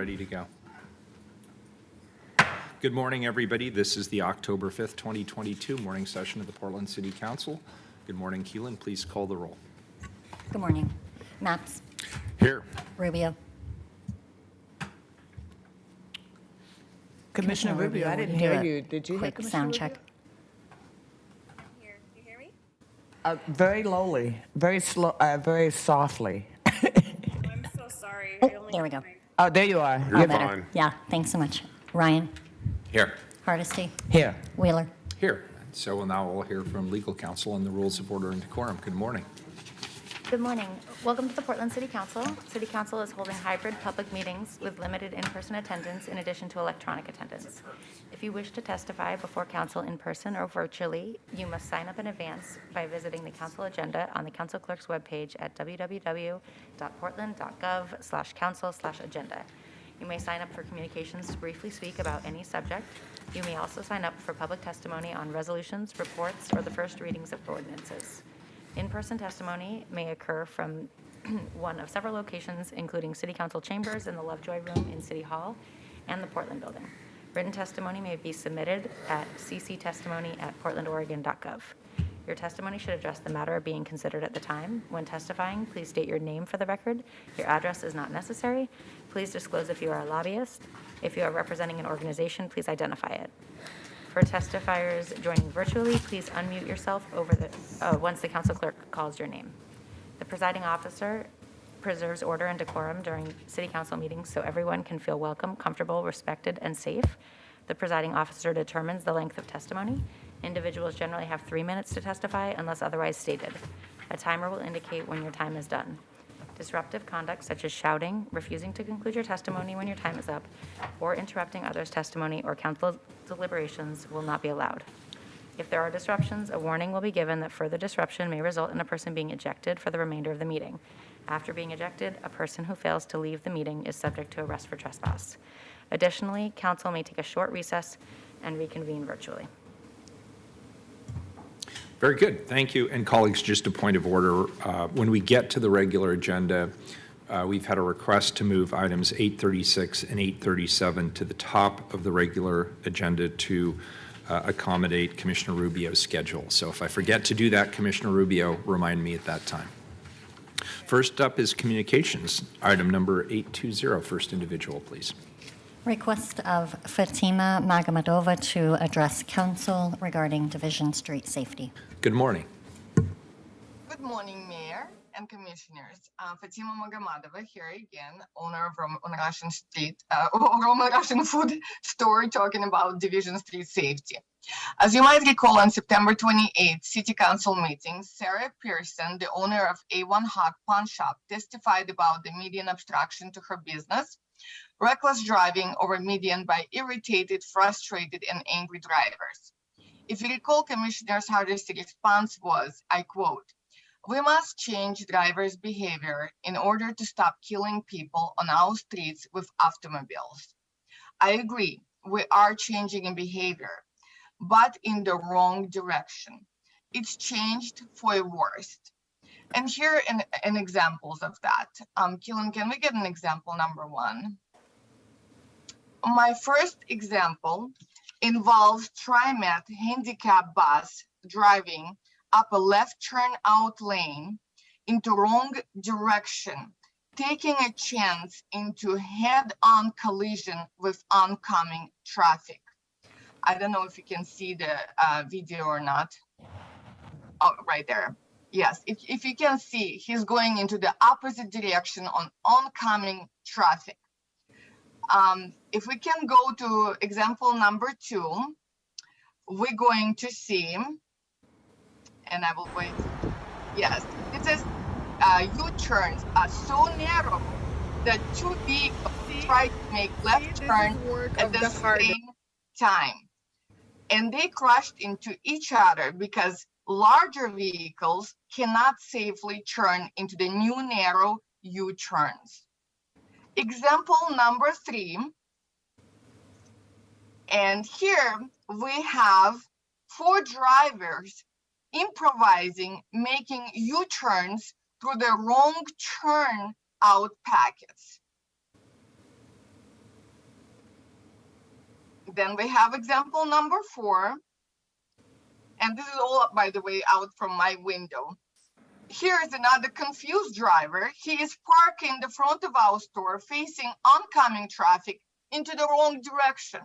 ready to go. Good morning, everybody. This is the October 5th, 2022 morning session of the Portland City Council. Good morning, Keelan. Please call the roll. Good morning. Matz. Here. Rubio. Commissioner Rubio, I didn't do hear a you. Did you hear quick Commissioner sound Rubio? check? Here, you hear me? Very lowly, very slow, very softly. Oh, I'm so sorry. I only There we have go. Oh, there you are. All You're better. fine. Yeah, thanks so much. Ryan. Here. Hardesty. Here. Wheeler. Here. And so we'll now all hear from legal counsel on the rules of order and decorum. Good morning. Good morning. Welcome to the Portland City Council. City Council is holding hybrid public meetings with limited in-person attendance in addition to electronic attendance. If you wish to testify before council in person or virtually, you must sign up in advance by visiting the council agenda on the council clerk's webpage at www.portland.gov/council/agenda. You may sign up for communications to briefly speak about any subject. You may also sign up for public testimony on resolutions, reports, or the first readings of ordinances. In-person testimony may occur from one of several locations, including City Council chambers in the Lovejoy Room in City Hall and the Portland Building. Written testimony may be submitted at cctestimony@portlandoregon.gov. Your testimony should address the matter being considered at the time. When testifying, please state your name for the record. Your address is not necessary. Please disclose if you are a lobbyist. If you are representing an organization, please identify it. For testifiers joining virtually, please unmute yourself once the council clerk calls your name. The presiding officer preserves order and decorum during city council meetings so everyone can feel welcome, comfortable, respected, and safe. The presiding officer determines the length of testimony. Individuals generally have 3 minutes to testify unless otherwise stated. A timer will indicate when your time is done. Disruptive conduct such as shouting, refusing to conclude your testimony when your time is up, or interrupting others' testimony or council deliberations will not be allowed. If there are disruptions, a warning will be given that further disruption may result in a person being ejected for the remainder of the meeting. After being ejected, a person who fails to leave the meeting is subject to arrest for trespass. Additionally, council may take a short recess and reconvene virtually. Very good. Thank you. And colleagues, just a point of order. When we get to the regular agenda, we've had a request to move items 836 and 837 to the top of the regular agenda to accommodate Commissioner Rubio's schedule. So if I forget to do that, Commissioner Rubio, remind me at that time. First up is communications. Item number 820. First individual, please. Request of Fatima Magomedova to address council regarding Division Street safety. Good morning. Good morning, Mayor and Commissioners. Fatima Magomedova here again, owner of Roman Russian food store, talking about Division Street safety. As you might recall, on September 28th City Council meeting, Sarah Pearson, the owner of A1 Hot Pawn Shop, testified about the median obstruction to her business, reckless driving over median by irritated, frustrated, and angry drivers. If you recall, Commissioner Hardesty's response was, I quote, "We must change drivers' behavior in order to stop killing people on our streets with automobiles." I agree, we are changing in behavior, but in the wrong direction. It's changed for the worst. And here are an examples of that. Keelan, can we get an example number one? My first example involves TriMet handicap bus driving up a left turnout lane into wrong direction, taking a chance into head-on collision with oncoming traffic. I don't know if you can see the video or not. Oh, right there. Yes, if you can see, he's going into the opposite direction on oncoming traffic. If we can go to example number 2, we're going to see, and I will wait. Yes, it says U-turns are so narrow that 2 vehicles try to make left turn at the same time. And they crashed into each other because larger vehicles cannot safely turn into the new narrow U-turns. Example number 3, and here we have 4 drivers improvising, making U-turns through the wrong turn out packets. Then we have example number 4. And this is all, by the way, out from my window. Here is another confused driver. He is parking the front of our store facing oncoming traffic into the wrong direction.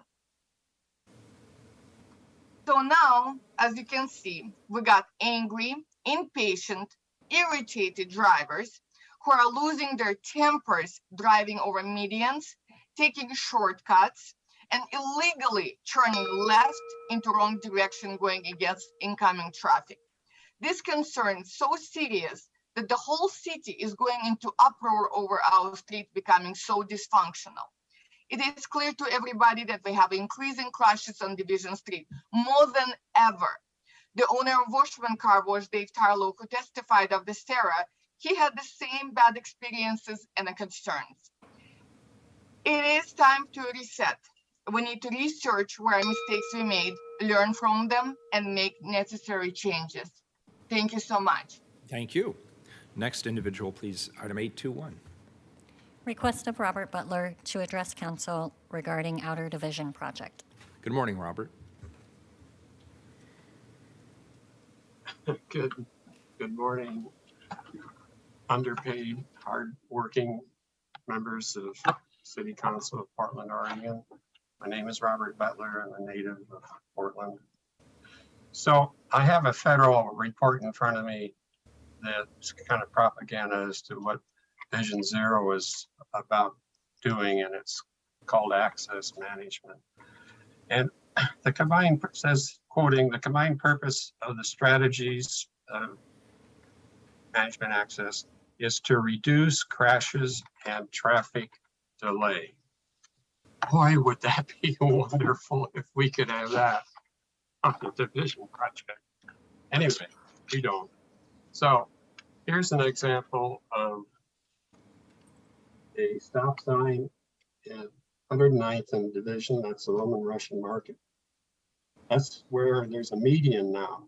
So now, as you can see, we got angry, impatient, irritated drivers who are losing their tempers driving over medians, taking shortcuts, and illegally turning left into wrong direction going against incoming traffic. This concern is so serious that the whole city is going into uproar over our street becoming so dysfunctional. It is clear to everybody that we have increasing crashes on Division Street, more than ever. The owner of Washburn Car Wash, Dave Tarlow, who testified of the Sarah, he had the same bad experiences and concerns. It is time to reset. We need to research where mistakes we made, learn from them, and make necessary changes. Thank you so much. Thank you. Next individual, please, item 821. Request of Robert Butler to address council regarding Outer Division project. Good morning, Robert. Good morning, underpaid, hardworking members of City Council of Portland, Oregon. My name is Robert Butler. I'm a native of Portland. So I have a federal report in front of me that's kind of propaganda as to what Vision Zero is about doing, and it's called access management. And the combined says, quoting, the combined purpose of the strategies of management access is to reduce crashes and traffic delay. Boy, would that be wonderful if we could have that on the division project. Anyway, we don't. So here's an example of a stop sign in 109th and Division. That's the Roman Russian Market. That's where there's a median now.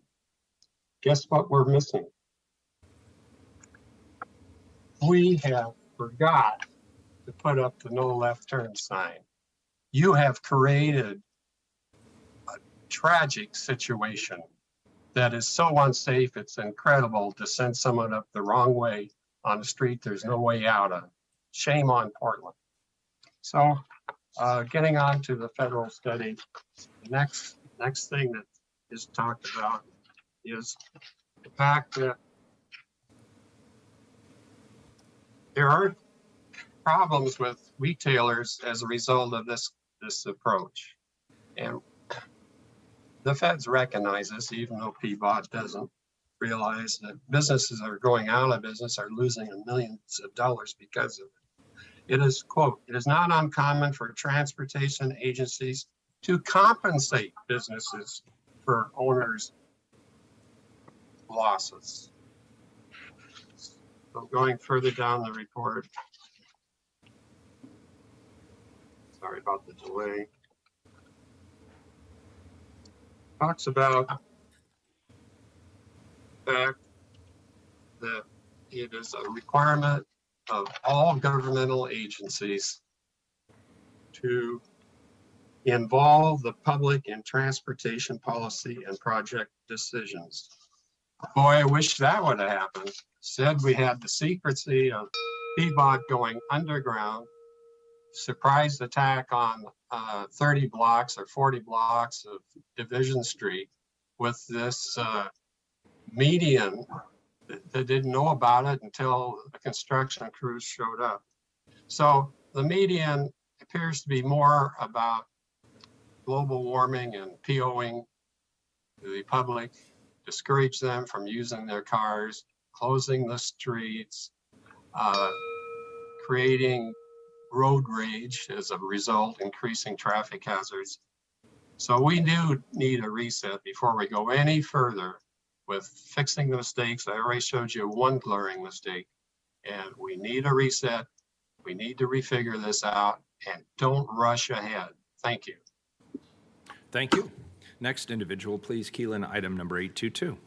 Guess what we're missing? We have forgot to put up the no left turn sign. You have created a tragic situation that is so unsafe. It's incredible to send someone up the wrong way on a street there's no way out of. Shame on Portland. So getting on to the federal study, the next thing that is talked about is the fact that there are problems with retailers as a result of this approach. And the feds recognize this, even though PBOT doesn't realize that businesses are going out of business, are losing millions of dollars because of it. It is, quote, it is not uncommon for transportation agencies to compensate businesses for owners' losses. So going further down the report, sorry about the delay, talks about the fact that it is a requirement of all governmental agencies to involve the public in transportation policy and project decisions. Boy, I wish that would have happened. Said we had the secrecy of PBOT going underground, surprise attack on 30 blocks or 40 blocks of Division Street with this median that didn't know about it until the construction crews showed up. So the median appears to be more about global warming and POing the public, discourage them from using their cars, closing the streets, creating road rage as a result, increasing traffic hazards. So we do need a reset before we go any further with fixing the mistakes. I already showed you one glaring mistake, and we need a reset. We need to refigure this out and don't rush ahead. Thank you. Thank you. Next individual, please, Keelan, item number 822.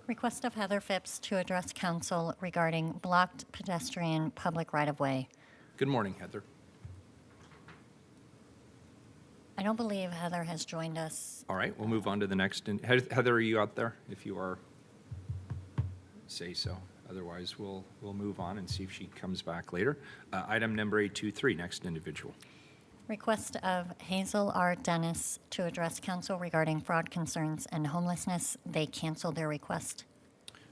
Request of Heather Phipps to address council regarding blocked pedestrian public right-of-way. Good morning, Heather. I don't believe Heather has joined us. All right, we'll move on to the next. Heather, are you out there? If you are, say so. Otherwise, we'll move on and see if she comes back later. Item number 823, next individual. Request of Hazel R. Dennis to address council regarding fraud concerns and homelessness. They canceled their request.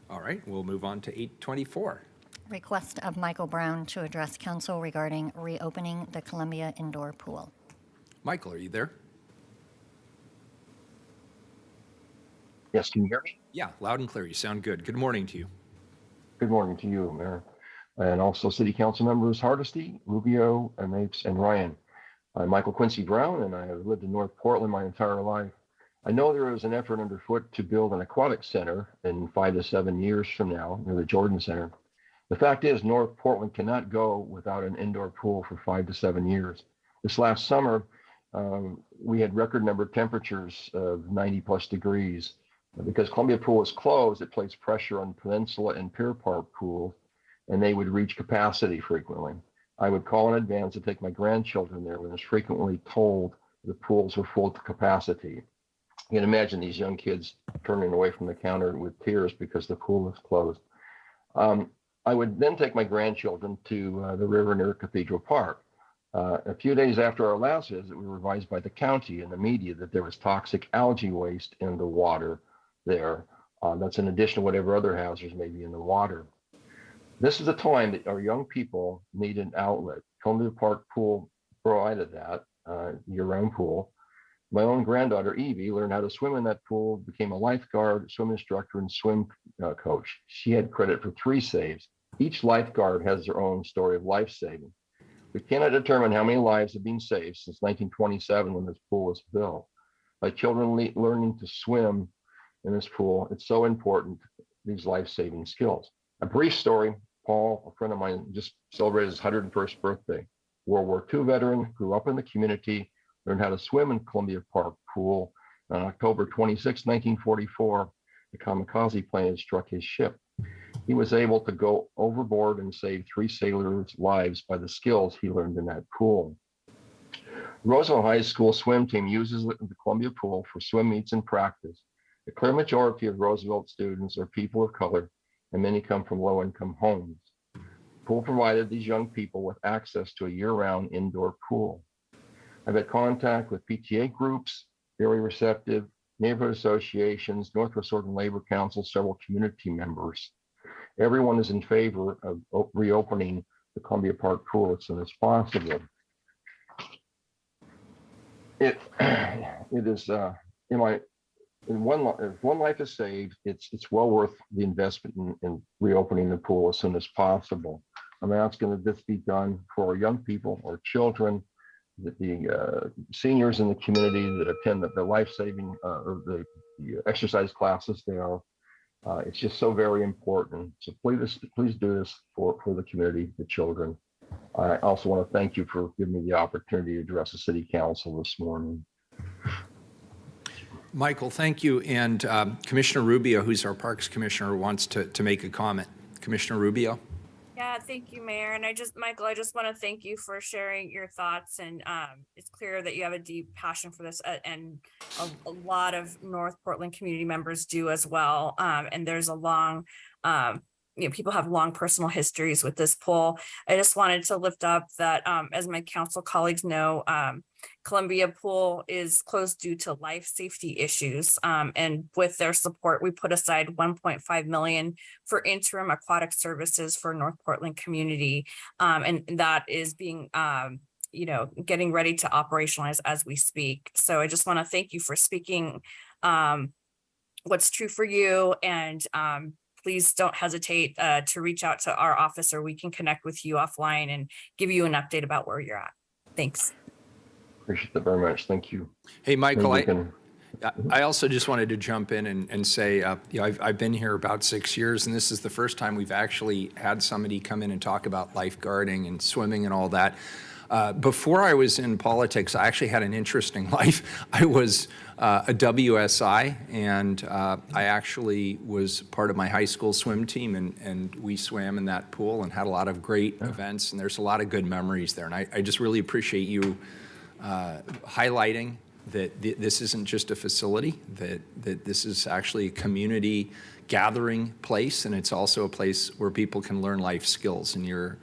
All right, we'll move on to 824. Request of Michael Brown to address council regarding reopening the Columbia Indoor Pool. Michael, are you there? Yes, can you hear me? Yeah, loud and clear. You sound good. Good morning to you. Good morning to you, Mayor, and also City Council members Hardesty, Rubio, and Mapes, and Ryan. I'm Michael Quincy Brown, and I have lived in North Portland my entire life. I know there is an effort underfoot to build an aquatic center in 5 to 7 years from now near the Jordan Center. The fact is, North Portland cannot go without an indoor pool for 5 to 7 years. This last summer, we had record number of temperatures of 90 plus degrees. Because Columbia Pool is closed, it placed pressure on Peninsula and Pier Park pools, and they would reach capacity frequently. I would call in advance to take my grandchildren there when it's frequently told the pools were full to capacity. You can imagine these young kids turning away from the counter with tears because the pool is closed. I would then take my grandchildren to the river near Cathedral Park. A few days after our last visit, we were advised by the county and the media that there was toxic algae waste in the water there. That's in addition to whatever other hazards may be in the water. This is the time that our young people need an outlet. Columbia Park Pool provided that, year-round pool. My own granddaughter, Evie, learned how to swim in that pool, became a lifeguard, swim instructor, and swim coach. She had credit for 3 saves. Each lifeguard has their own story of life saving. We cannot determine how many lives have been saved since 1927 when this pool was built. By children learning to swim in this pool, it's so important, these life-saving skills. A brief story, Paul, a friend of mine, just celebrated his 101st birthday. World War II veteran, grew up in the community, learned how to swim in Columbia Park Pool. On October 26, 1944, the kamikaze plane struck his ship. He was able to go overboard and save 3 sailors' lives by the skills he learned in that pool. Roosevelt High School swim team uses the Columbia Pool for swim meets and practice. The clear majority of Roosevelt students are people of color, and many come from low-income homes. The pool provided these young people with access to a year-round indoor pool. I've had contact with PTA groups, very receptive, neighborhood associations, Northwest Oregon Labor Council, several community members. Everyone is in favor of reopening the Columbia Park Pool as soon as possible. It is, if one life is saved, it's well worth the investment in reopening the pool as soon as possible. I'm asking that this be done for our young people, our children, the seniors in the community that attend the life-saving or the exercise classes there. It's just so very important. So please do this for the community, the children. I also want to thank you for giving me the opportunity to address the City Council this morning. Michael, thank you. And Commissioner Rubio, who's our Parks Commissioner, wants to make a comment. Commissioner Rubio? Yeah, thank you, Mayor. And Michael, I just want to thank you for sharing your thoughts. And it's clear that you have a deep passion for this, and a lot of North Portland community members do as well. And there's a long, people have long personal histories with this pool. I just wanted to lift up that, as my council colleagues know, Columbia Pool is closed due to life safety issues. And with their support, we put aside $1.5 million for interim aquatic services for North Portland community. And that is being, getting ready to operationalize as we speak. So I just want to thank you for speaking what's true for you. And please don't hesitate to reach out to our office, or we can connect with you offline and give you an update about where you're at. Thanks. Appreciate that very much. Thank you. Hey, Michael, I also just wanted to jump in and say, I've been here about 6 years, and this is the first time we've actually had somebody come in and talk about lifeguarding and swimming and all that. Before I was in politics, I actually had an interesting life. I was a WSI, and I actually was part of my high school swim team, and we swam in that pool and had a lot of great events, and there's a lot of good memories there. And I just really appreciate you highlighting that this isn't just a facility, that this is actually a community gathering place, and it's also a place where people can learn life skills. And your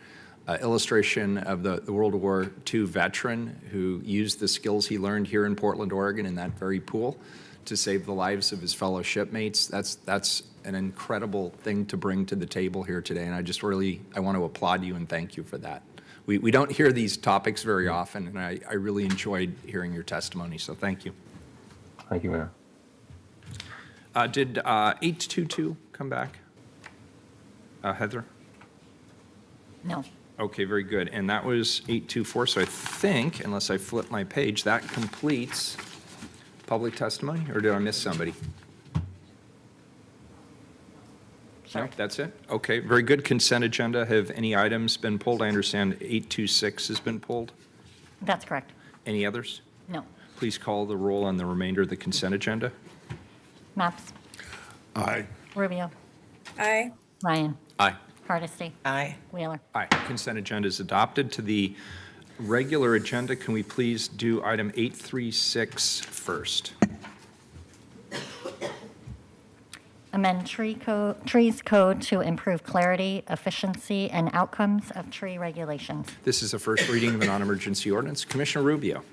illustration of the World War II veteran who used the skills he learned here in Portland, Oregon, in that very pool to save the lives of his fellow shipmates, that's an incredible thing to bring to the table here today. And I want to applaud you and thank you for that. We don't hear these topics very often, and I really enjoyed hearing your testimony, so thank you. Thank you, Mayor. Did 822 come back? Heather? No. Okay, very good. And that was 824, so I think, unless I flip my page, that completes public testimony, or did I miss somebody? No, that's it? Okay, very good. Consent agenda. Have any items been pulled? I understand 826 has been pulled. That's correct. Any others? No. Please call the roll on the remainder of the consent agenda. Maps. Aye. Rubio. Aye. Ryan. Aye. Hardesty. Aye. Wheeler. Aye. Consent agenda is adopted. To the regular agenda, can we please do item 836 first? Amend trees code to improve clarity, efficiency, and outcomes of tree regulations. This is a first reading of a non-emergency ordinance. Commissioner Rubio.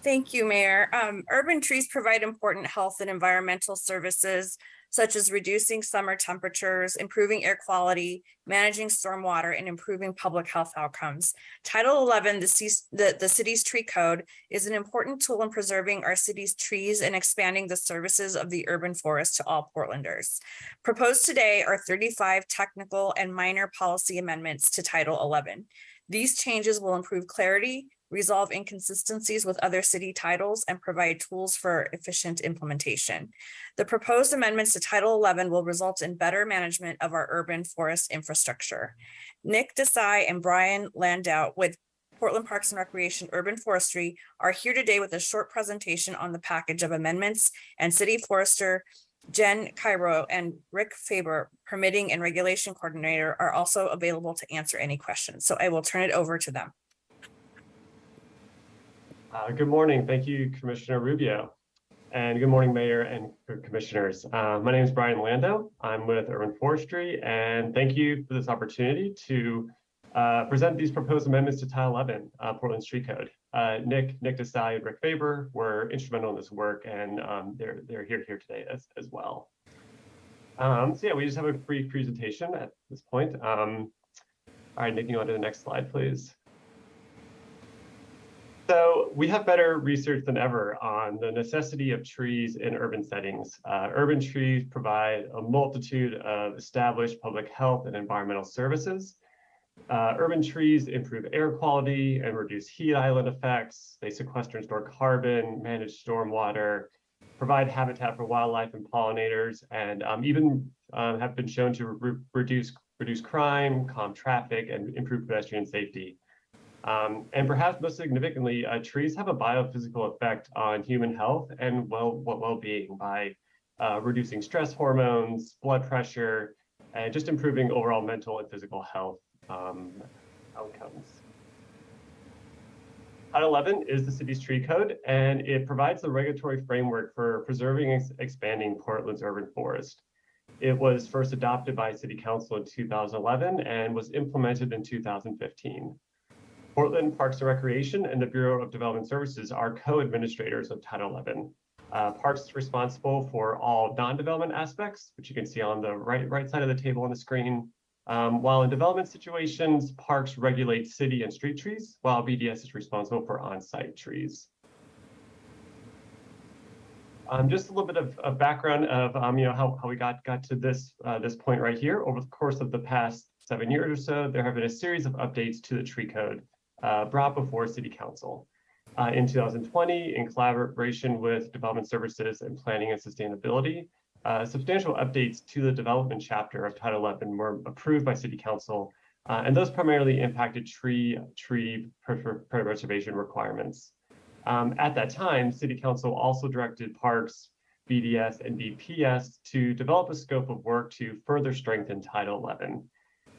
Thank you, Mayor. Urban trees provide important health and environmental services, such as reducing summer temperatures, improving air quality, managing stormwater, and improving public health outcomes. Title 11, the city's tree code, is an important tool in preserving our city's trees and expanding the services of the urban forest to all Portlanders. Proposed today are 35 technical and minor policy amendments to Title 11. These changes will improve clarity, resolve inconsistencies with other city titles, and provide tools for efficient implementation. The proposed amendments to Title 11 will result in better management of our urban forest infrastructure. Nick Desai and Brian Landau with Portland Parks and Recreation Urban Forestry are here today with a short presentation on the package of amendments, and City Forester Jen Cairo and Rick Faber, Permitting and Regulation Coordinator, are also available to answer any questions. So I will turn it over to them. Good morning. Thank you, Commissioner Rubio. And good morning, Mayor and Commissioners. My name is Brian Landau. I'm with Urban Forestry, and thank you for this opportunity to present these proposed amendments to Title 11, Portland's Tree Code. Nick Desai and Rick Faber were instrumental in this work, and they're here today as well. So yeah, we just have a brief presentation at this point. All right, Nick, you on to the next slide, please. So we have better research than ever on the necessity of trees in urban settings. Urban trees provide a multitude of established public health and environmental services. Urban trees improve air quality and reduce heat island effects. They sequester and store carbon, manage stormwater, provide habitat for wildlife and pollinators, and even have been shown to reduce crime, calm traffic, and improve pedestrian safety. And perhaps most significantly, trees have a biophysical effect on human health and well-being by reducing stress hormones, blood pressure, and just improving overall mental and physical health outcomes. Title 11 is the city's tree code, and it provides the regulatory framework for preserving and expanding Portland's urban forest. It was first adopted by City Council in 2011 and was implemented in 2015. Portland Parks and Recreation and the Bureau of Development Services are co-administrators of Title 11. Parks is responsible for all non-development aspects, which you can see on the right side of the table on the screen. While in development situations, Parks regulate city and street trees, while BDS is responsible for on-site trees. Just a little bit of background of how we got to this point right here. Over the course of the past 7 years or so, there have been a series of updates to the tree code brought before City Council. In 2020, in collaboration with Development Services and Planning and Sustainability, substantial updates to the development chapter of Title 11 were approved by City Council, and those primarily impacted tree preservation requirements. At that time, City Council also directed Parks, BDS, and DPS to develop a scope of work to further strengthen Title 11.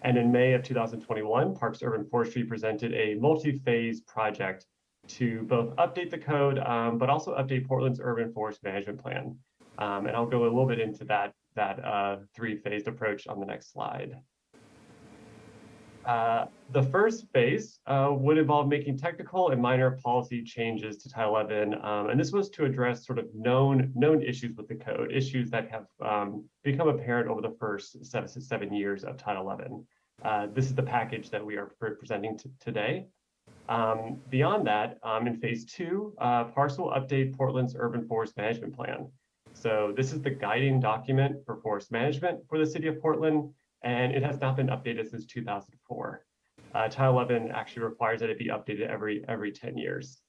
And in May of 2021, Parks Urban Forestry presented a multi-phase project to both update the code, but also update Portland's urban forest management plan. And I'll go a little bit into that three-phased approach on the next slide. The first phase would involve making technical and minor policy changes to Title 11, and this was to address sort of known issues with the code, issues that have become apparent over the first 7 years of Title 11. This is the package that we are presenting today. Beyond that, in phase 2, PARS will update Portland's urban forest management plan. So this is the guiding document for forest management for the city of Portland, and it has not been updated since 2004. Title 11 actually requires that it be updated every 10 years.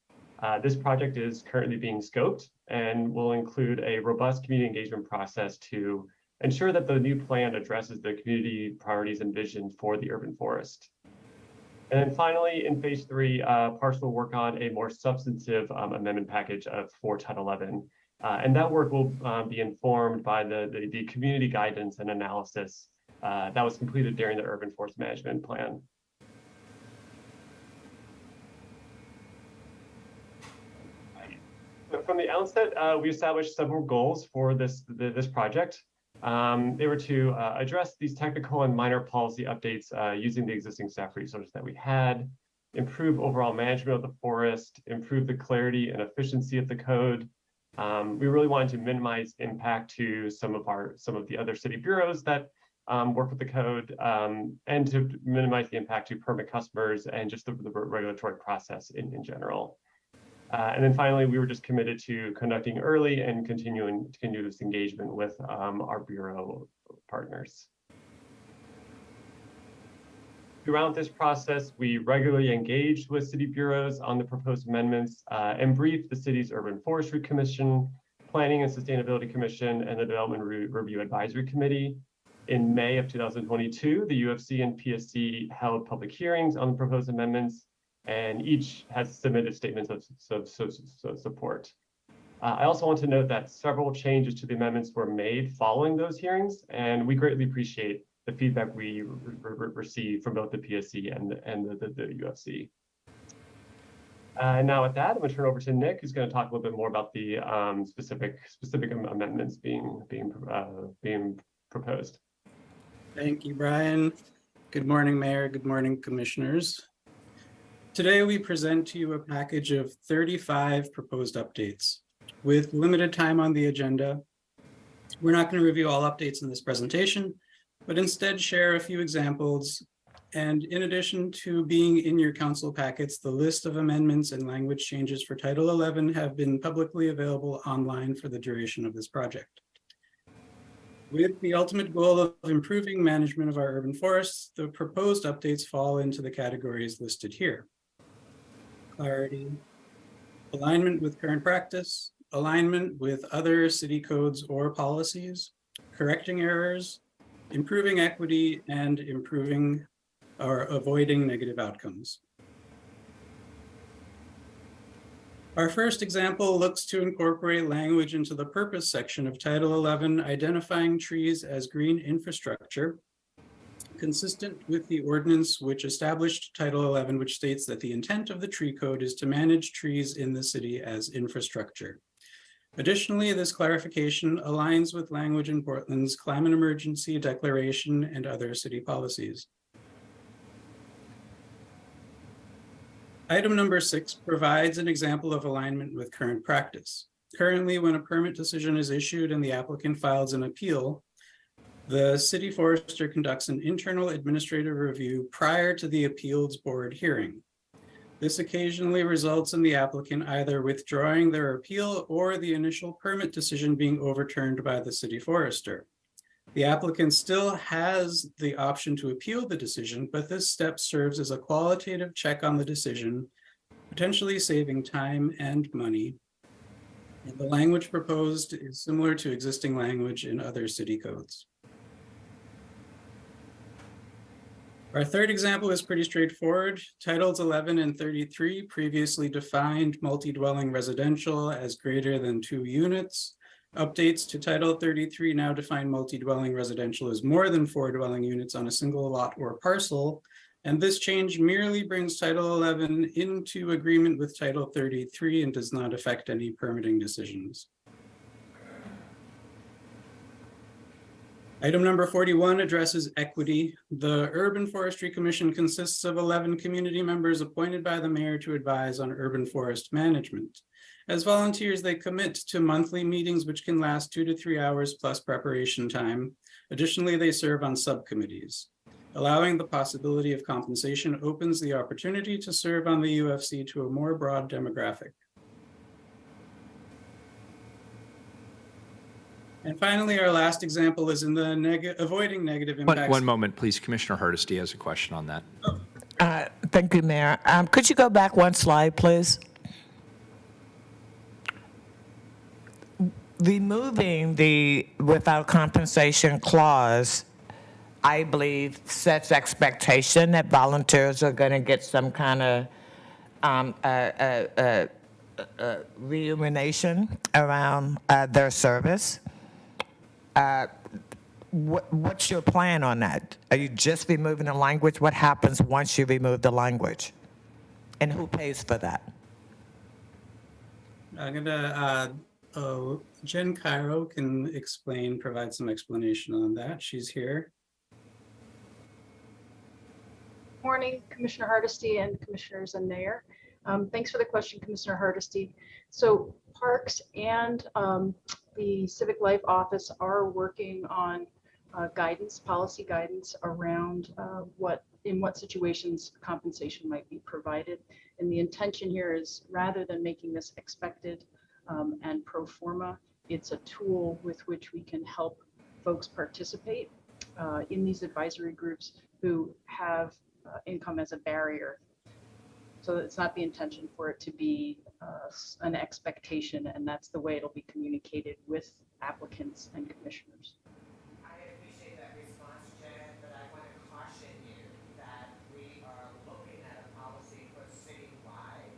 This project is currently being scoped and will include a robust community engagement process to ensure that the new plan addresses the community priorities and vision for the urban forest. And then finally, in phase 3, PARS will work on a more substantive amendment package for Title 11. And that work will be informed by the community guidance and analysis that was completed during the urban forest management plan. From the outset, we established several goals for this project. They were to address these technical and minor policy updates using the existing staff resources that we had, improve overall management of the forest, improve the clarity and efficiency of the code. We really wanted to minimize impact to some of the other city bureaus that work with the code, and to minimize the impact to permit customers and just the regulatory process in general. And then finally, we were just committed to conducting early and continuous engagement with our bureau partners. Throughout this process, we regularly engaged with city bureaus on the proposed amendments and briefed the city's Urban Forestry Commission, Planning and Sustainability Commission, and the Development Review Advisory Committee. In May of 2022, the UFC and PSC held public hearings on the proposed amendments, and each has submitted statements of support. I also want to note that several changes to the amendments were made following those hearings, and we greatly appreciate the feedback we received from both the PSC and the UFC. And now with that, I'm going to turn over to Nick, who's going to talk a little bit more about the specific amendments being proposed. Thank you, Brian. Good morning, Mayor. Good morning, Commissioners. Today, we present to you a package of 35 proposed updates. With limited time on the agenda, we're not going to review all updates in this presentation, but instead share a few examples. And in addition to being in your council packets, the list of amendments and language changes for Title 11 have been publicly available online for the duration of this project. With the ultimate goal of improving management of our urban forests, the proposed updates fall into the categories listed here: clarity, alignment with current practice, alignment with other city codes or policies, correcting errors, improving equity, and improving or avoiding negative outcomes. Our first example looks to incorporate language into the purpose section of Title 11, identifying trees as green infrastructure, consistent with the ordinance which established Title 11, which states that the intent of the tree code is to manage trees in the city as infrastructure. Additionally, this clarification aligns with language in Portland's climate emergency declaration and other city policies. Item number 6 provides an example of alignment with current practice. Currently, when a permit decision is issued and the applicant files an appeal, the city forester conducts an internal administrative review prior to the appeals board hearing. This occasionally results in the applicant either withdrawing their appeal or the initial permit decision being overturned by the city forester. The applicant still has the option to appeal the decision, but this step serves as a qualitative check on the decision, potentially saving time and money. And the language proposed is similar to existing language in other city codes. Our third example is pretty straightforward. Titles 11 and 33 previously defined multi-dwelling residential as greater than 2 units. Updates to Title 33 now define multi-dwelling residential as more than 4 dwelling units on a single lot or parcel, And this change merely brings Title 11 into agreement with Title 33 and does not affect any permitting decisions. Item number 41 addresses equity. The Urban Forestry Commission consists of 11 community members appointed by the mayor to advise on urban forest management. As volunteers, they commit to monthly meetings, which can last 2 to 3 hours plus preparation time. Additionally, they serve on subcommittees. Allowing the possibility of compensation opens the opportunity to serve on the UFC to a more broad demographic. And finally, our last example is in the avoiding negative impacts. One moment, please. Commissioner Hardesty has a question on that. Thank you, Mayor. Could you go back one slide, please? Removing the without compensation clause, I believe, sets expectation that volunteers are going to get some kind of remuneration around their service. What's your plan on that? Are you just removing the language? What happens once you remove the language? And who pays for that? I'm gonna, Jen Cairo can provide some explanation on that. She's here. Morning, Commissioner Hardesty and Commissioners and Mayor. Thanks for the question, Commissioner Hardesty. So Parks and the Civic Life Office are working on policy guidance around in what situations compensation might be provided. And the intention here is, rather than making this expected and pro forma, it's a tool with which we can help folks participate in these advisory groups who have income as a barrier. So it's not the intention for it to be an expectation, and that's the way it'll be communicated with applicants and commissioners. I appreciate that response, Jen, but I want to caution you that we are looking at a policy for citywide,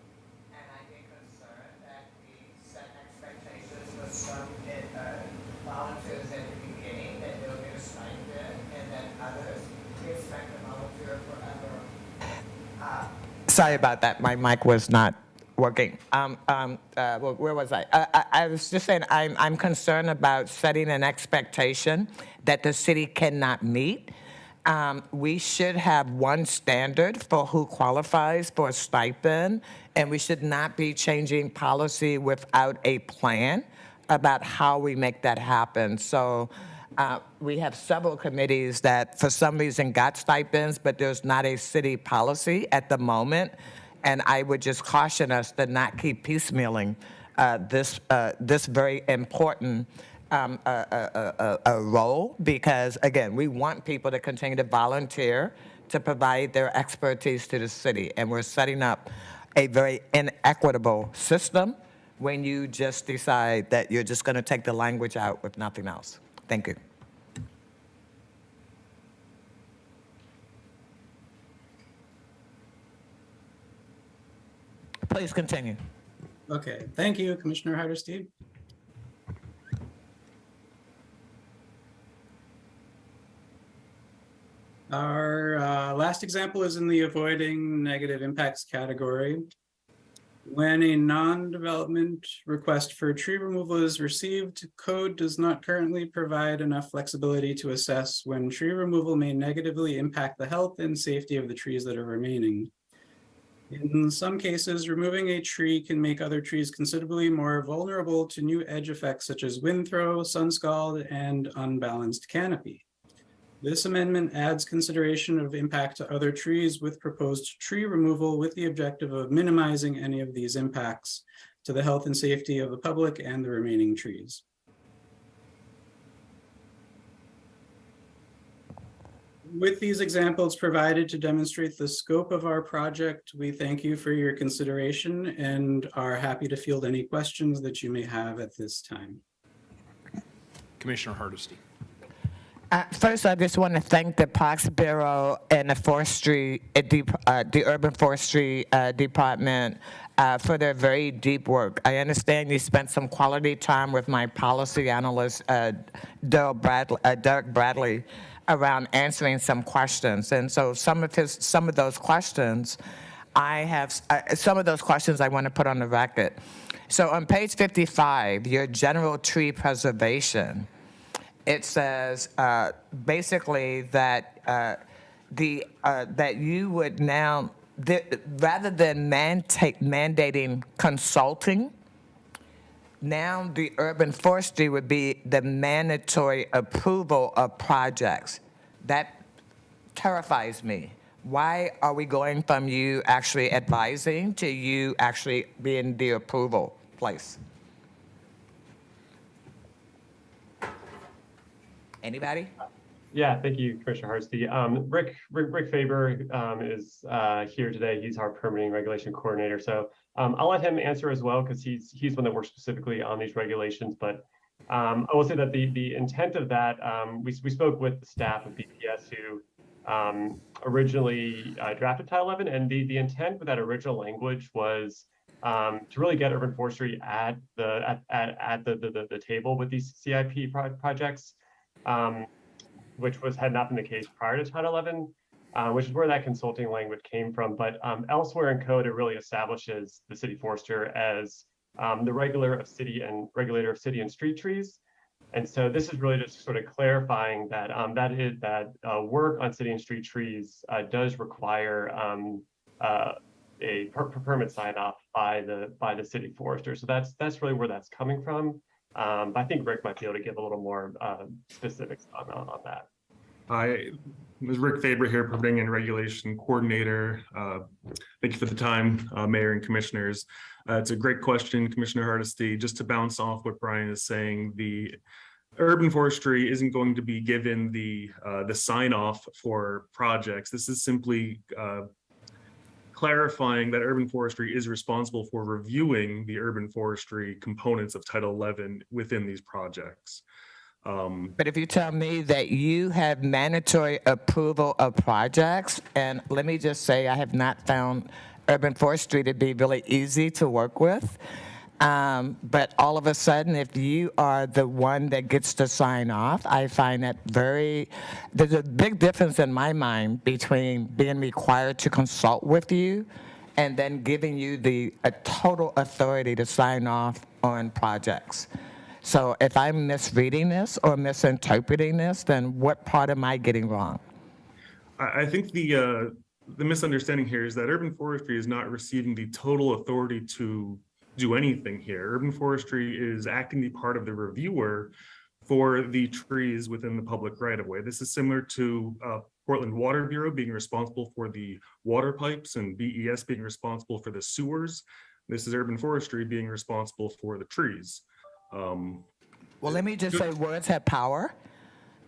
and I get concerned that we set expectations for some volunteers at the beginning that they'll get a stipend, and then others we expect to volunteer forever. Sorry about that. My mic was not working. Where was I? I was just saying I'm concerned about setting an expectation that the city cannot meet. We should have one standard for who qualifies for a stipend, and we should not be changing policy without a plan about how we make that happen. So we have several committees that for some reason got stipends, but there's not a city policy at the moment. And I would just caution us to not keep piecemealing this very important role, because again, we want people to continue to volunteer to provide their expertise to the city. And we're setting up a very inequitable system when you just decide that you're just going to take the language out with nothing else. Thank you. Please continue. Okay, thank you, Commissioner Hardesty. Our last example is in the avoiding negative impacts category. When a non-development request for tree removal is received, code does not currently provide enough flexibility to assess when tree removal may negatively impact the health and safety of the trees that are remaining. In some cases, removing a tree can make other trees considerably more vulnerable to new edge effects such as wind throw, sun scald, and unbalanced canopy. This amendment adds consideration of impact to other trees with proposed tree removal with the objective of minimizing any of these impacts to the health and safety of the public and the remaining trees. With these examples provided to demonstrate the scope of our project, we thank you for your consideration and are happy to field any questions that you may have at this time. Commissioner Hardesty. First, I just want to thank the Parks Bureau and the Forestry, the Urban Forestry Department for their very deep work. I understand you spent some quality time with my policy analyst, Derek Bradley, around answering some questions. And so some of those questions some of those questions I want to put on the record. So on page 55, your general tree preservation, it says basically that that you would now, rather than mandating consulting, now the urban forestry would be the mandatory approval of projects. That terrifies me. Why are we going from you actually advising to you actually being the approval place? Anybody? Yeah, thank you, Commissioner Hardesty. Rick Faber is here today. He's our permitting regulation coordinator. So I'll let him answer as well because he's one that works specifically on these regulations. But I will say that the intent of that, we spoke with the staff of BPS who originally drafted Title 11, and the intent with that original language was to really get urban forestry at the table with these CIP projects. Which had not been the case prior to Title 11, which is where that consulting language came from. But elsewhere in code, it really establishes the city forester as the regulator of city and street trees. And so this is really just sort of clarifying that work on city and street trees does require a permit sign off by the city forester. So that's really where that's coming from. I think Rick might be able to give a little more specifics on that. Hi, this is Rick Faber here, Permitting and Regulation Coordinator. Thank you for the time, Mayor and Commissioners. It's a great question, Commissioner Hardesty. Just to bounce off what Brian is saying, the urban forestry isn't going to be given the sign off for projects. This is simply clarifying that urban forestry is responsible for reviewing the urban forestry components of Title 11 within these projects. But if you tell me that you have mandatory approval of projects, and let me just say I have not found urban forestry to be really easy to work with, but all of a sudden, if you are the one that gets to sign off, I find that there's a big difference in my mind between being required to consult with you and then giving you a total authority to sign off on projects. So if I'm misreading this or misinterpreting this, then what part am I getting wrong? I think the misunderstanding here is that urban forestry is not receiving the total authority to do anything here. Urban forestry is acting the part of the reviewer for the trees within the public right-of-way. This is similar to Portland Water Bureau being responsible for the water pipes and BES being responsible for the sewers. This is urban forestry being responsible for the trees. Well, let me just say words have power.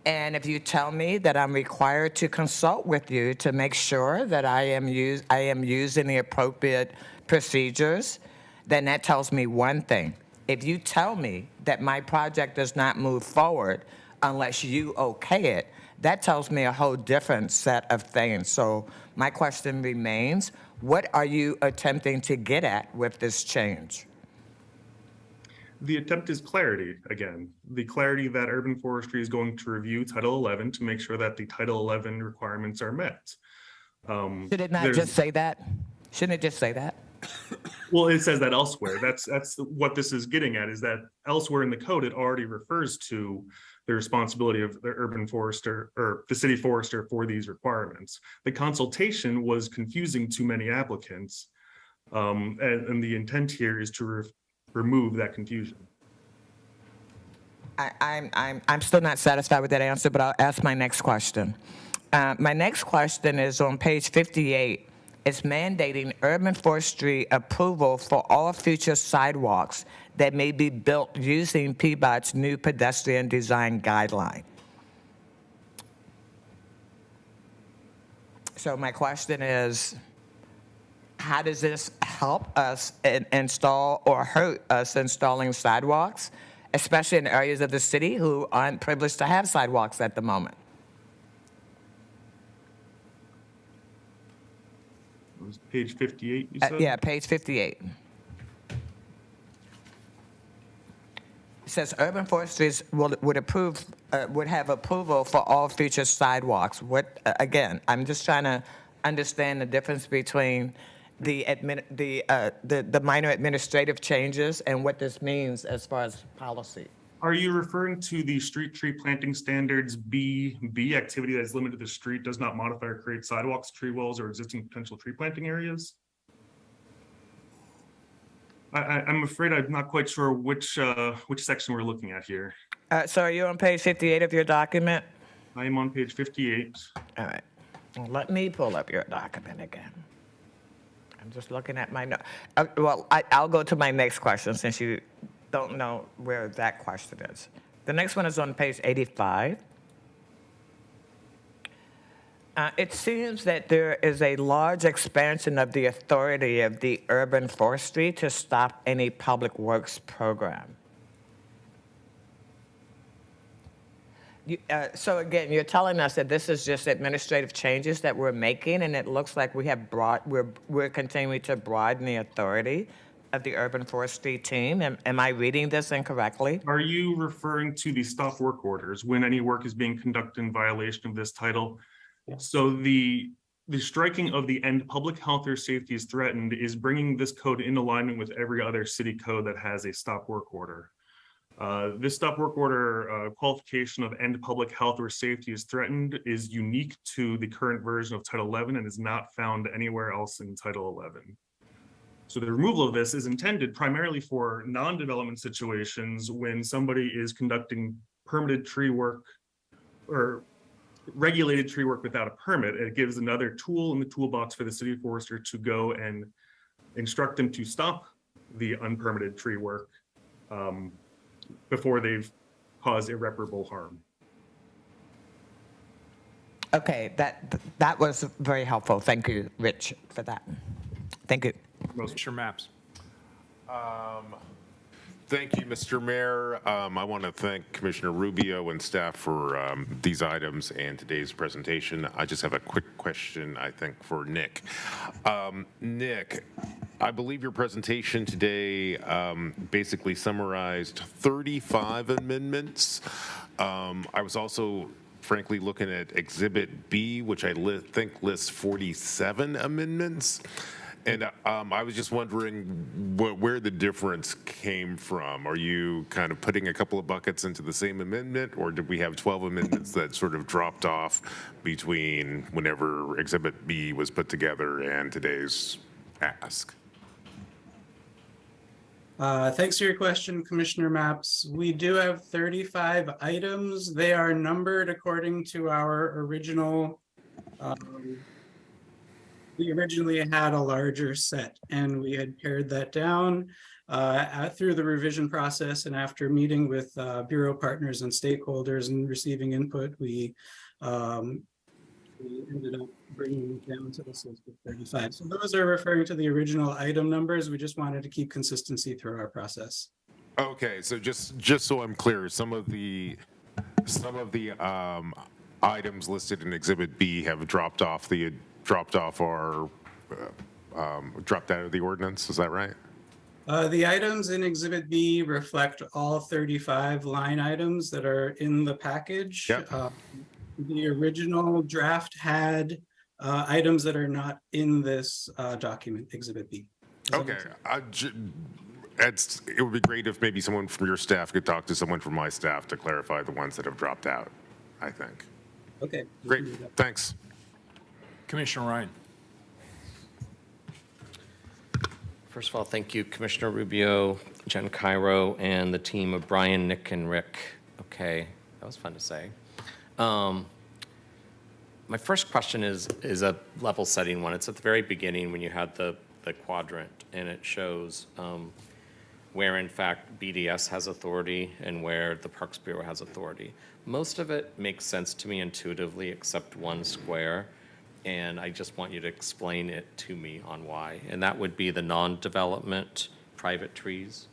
And if you tell me that I'm required to consult with you to make sure that I am using the appropriate procedures, then that tells me one thing. If you tell me that my project does not move forward unless you okay it, that tells me a whole different set of things. So my question remains, what are you attempting to get at with this change? The attempt is clarity, again. The clarity that urban forestry is going to review Title 11 to make sure that the Title 11 requirements are met. Should it not just say that? Shouldn't it just say that? Well, it says that elsewhere. That's what this is getting at, is that elsewhere in the code, it already refers to the responsibility of the urban forester or the city forester for these requirements. The consultation was confusing to many applicants. And the intent here is to remove that confusion. I'm still not satisfied with that answer, but I'll ask my next question. My next question is on page 58. It's mandating urban forestry approval for all future sidewalks that may be built using PBOT's new pedestrian design guideline. So my question is, how does this help us install or hurt us installing sidewalks, especially in areas of the city who aren't privileged to have sidewalks at the moment? It was page 58, you said? Yeah, page 58. says urban forestry would have approval for all future sidewalks. What, again, I'm just trying to understand the difference between the minor administrative changes and what this means as far as policy. Are you referring to the street tree planting standards B activity that is limited to the street, does not modify or create sidewalks, tree walls, or existing potential tree planting areas? I'm afraid I'm not quite sure which section we're looking at here. So are you on page 58 of your document? I am on page 58. All right. Well, let me pull up your document again. I'm just looking at my note. I'll go to my next question since you don't know where that question is. The next one is on page 85. It seems that there is a large expansion of the authority of the urban forestry to stop any public works program. So again, you're telling us that this is just administrative changes that we're making, and it looks like we're continuing to broaden the authority of the urban forestry team. Am I reading this incorrectly? Are you referring to the stop work orders when any work is being conducted in violation of this title? So the striking of the end public health or safety is threatened is bringing this code in alignment with every other city code that has a stop work order. This stop work order qualification of end public health or safety is threatened is unique to the current version of Title 11 and is not found anywhere else in Title 11. So the removal of this is intended primarily for non-development situations when somebody is conducting permitted tree work or regulated tree work without a permit. It gives another tool in the toolbox for the city forester to go and instruct them to stop the unpermitted tree work before they've caused irreparable harm. Okay, that was very helpful. Thank you, Rich, for that. Thank you. Commissioner Maps. Thank you, Mr. Mayor. I want to thank Commissioner Rubio and staff for these items and today's presentation. I just have a quick question, I think, for Nick. Nick, I believe your presentation today basically summarized 35 amendments. I was also frankly looking at Exhibit B, which I think lists 47 amendments. And I was just wondering where the difference came from. Are you kind of putting a couple of buckets into the same amendment, or did we have 12 amendments that sort of dropped off between whenever Exhibit B was put together and today's ask? Thanks for your question, Commissioner Maps. We do have 35 items. They are numbered according to our original. We originally had a larger set, and we had pared that down through the revision process. And after meeting with Bureau partners and stakeholders and receiving input, we ended up bringing it down to this list of 35. So those are referring to the original item numbers. We just wanted to keep consistency through our process. Okay, so just so I'm clear, some of the items listed in Exhibit B have dropped out of the ordinance. Is that right? The items in Exhibit B reflect all 35 line items that are in the package. Yep. The original draft had items that are not in this document, Exhibit B. Okay. It would be great if maybe someone from your staff could talk to someone from my staff to clarify the ones that have dropped out, I think. Okay. Great. Thanks. Commissioner Ryan. First of all, thank you, Commissioner Rubio, Jen Cairo, and the team of Brian, Nick, and Rick. Okay, that was fun to say. My first question is a level setting one. It's at the very beginning when you had the quadrant, and it shows where in fact BDS has authority and where the Parks Bureau has authority. Most of it makes sense to me intuitively except one square, and I just want you to explain it to me on why. And that would be the non-development private trees.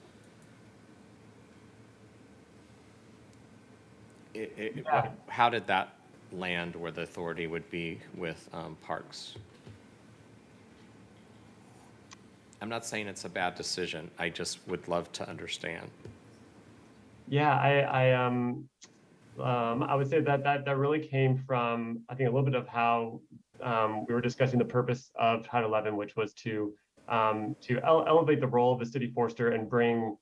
How did that land where the authority would be with parks? I'm not saying it's a bad decision. I just would love to understand. Yeah, I would say that really came from, I think, a little bit of how we were discussing the purpose of Title 11, which was to elevate the role of the city forester and bring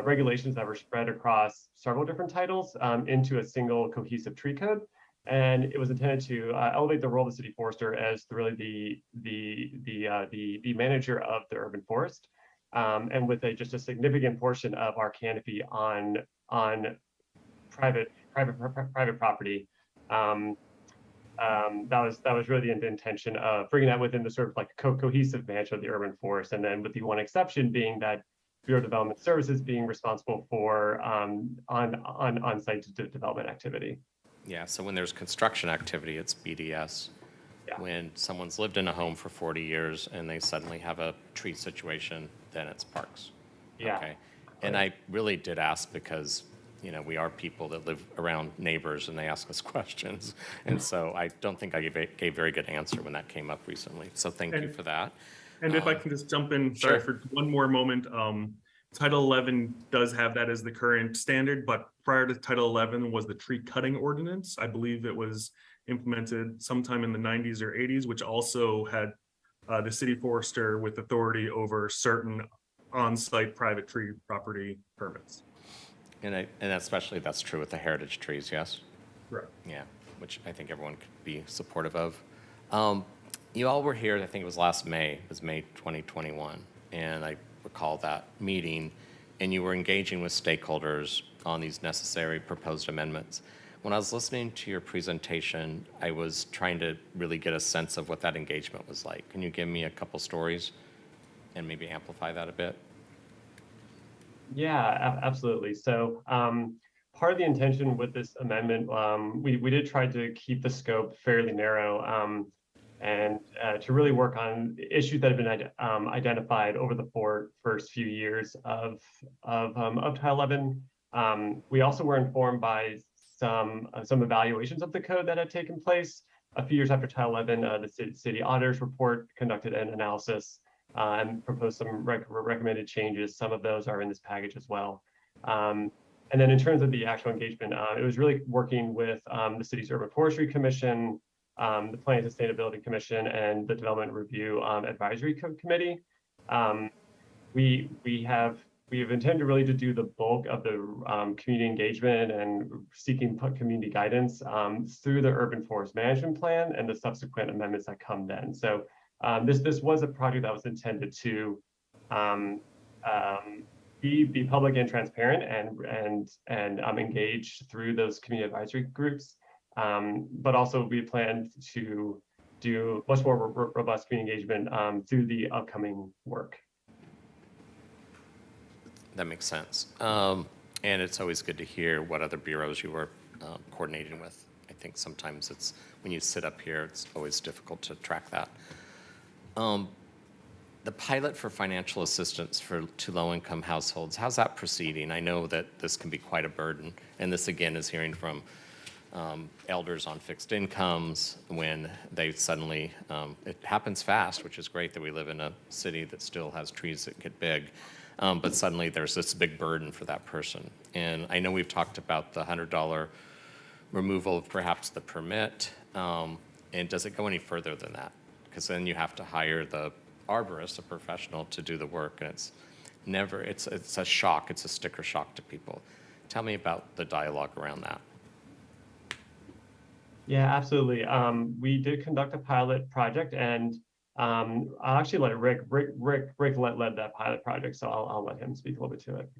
regulations that were spread across several different titles into a single cohesive tree code. And it was intended to elevate the role of the city forester as really the manager of the urban forest, and with just a significant portion of our canopy on private property. That was really the intention of bringing that within the sort of like cohesive management of the urban forest, and then with the one exception being that Bureau of Development Services being responsible for on-site development activity. Yeah, so when there's construction activity, it's BDS. Yeah. When someone's lived in a home for 40 years and they suddenly have a tree situation, then it's parks. Yeah. Okay. And I really did ask because, you know, we are people that live around neighbors and they ask us questions. And so I don't think I gave a very good answer when that came up recently. So thank you for that. And if I can just jump in, sorry, for one more moment. Title 11 does have that as the current standard, but prior to Title 11 was the tree cutting ordinance. I believe it was implemented sometime in the 90s or 80s, which also had the city forester with authority over certain on-site private tree property permits. And especially that's true with the heritage trees, yes? Right. Yeah, which I think everyone could be supportive of. You all were here, I think it was last May, it was May 2021, and I recall that meeting, and you were engaging with stakeholders on these necessary proposed amendments. When I was listening to your presentation, I was trying to really get a sense of what that engagement was like. Can you give me a couple stories and maybe amplify that a bit? Yeah, absolutely. So part of the intention with this amendment, we did try to keep the scope fairly narrow and to really work on issues that have been identified over the first few years of Title 11. We also were informed by some evaluations of the code that had taken place a few years after Title 11. The city auditor's report conducted an analysis and proposed some recommended changes. Some of those are in this package as well. And then in terms of the actual engagement, it was really working with the city's Urban Forestry Commission, the Planning and Sustainability Commission, and the Development Review Advisory Committee. We have intended really to do the bulk of the community engagement and seeking community guidance through the Urban Forest Management Plan and the subsequent amendments that come then. So this was a project that was intended to be public and transparent and engaged through those community advisory groups. But also we plan to do much more robust community engagement through the upcoming work. That makes sense. And it's always good to hear what other bureaus you were coordinating with. I think sometimes it's, when you sit up here, it's always difficult to track that. The pilot for financial assistance to low-income households, how's that proceeding? I know that this can be quite a burden, and this again is hearing from elders on fixed incomes when they suddenly, it happens fast, which is great that we live in a city that still has trees that get big, but suddenly there's this big burden for that person. And I know we've talked about the $100 removal of perhaps the permit, and does it go any further than that? Because then you have to hire the arborist, a professional, to do the work, and it's a shock, it's a sticker shock to people. Tell me about the dialogue around that. Yeah, absolutely. We did conduct a pilot project, and I'll actually let Rick led that pilot project, so I'll let him speak a little bit to it.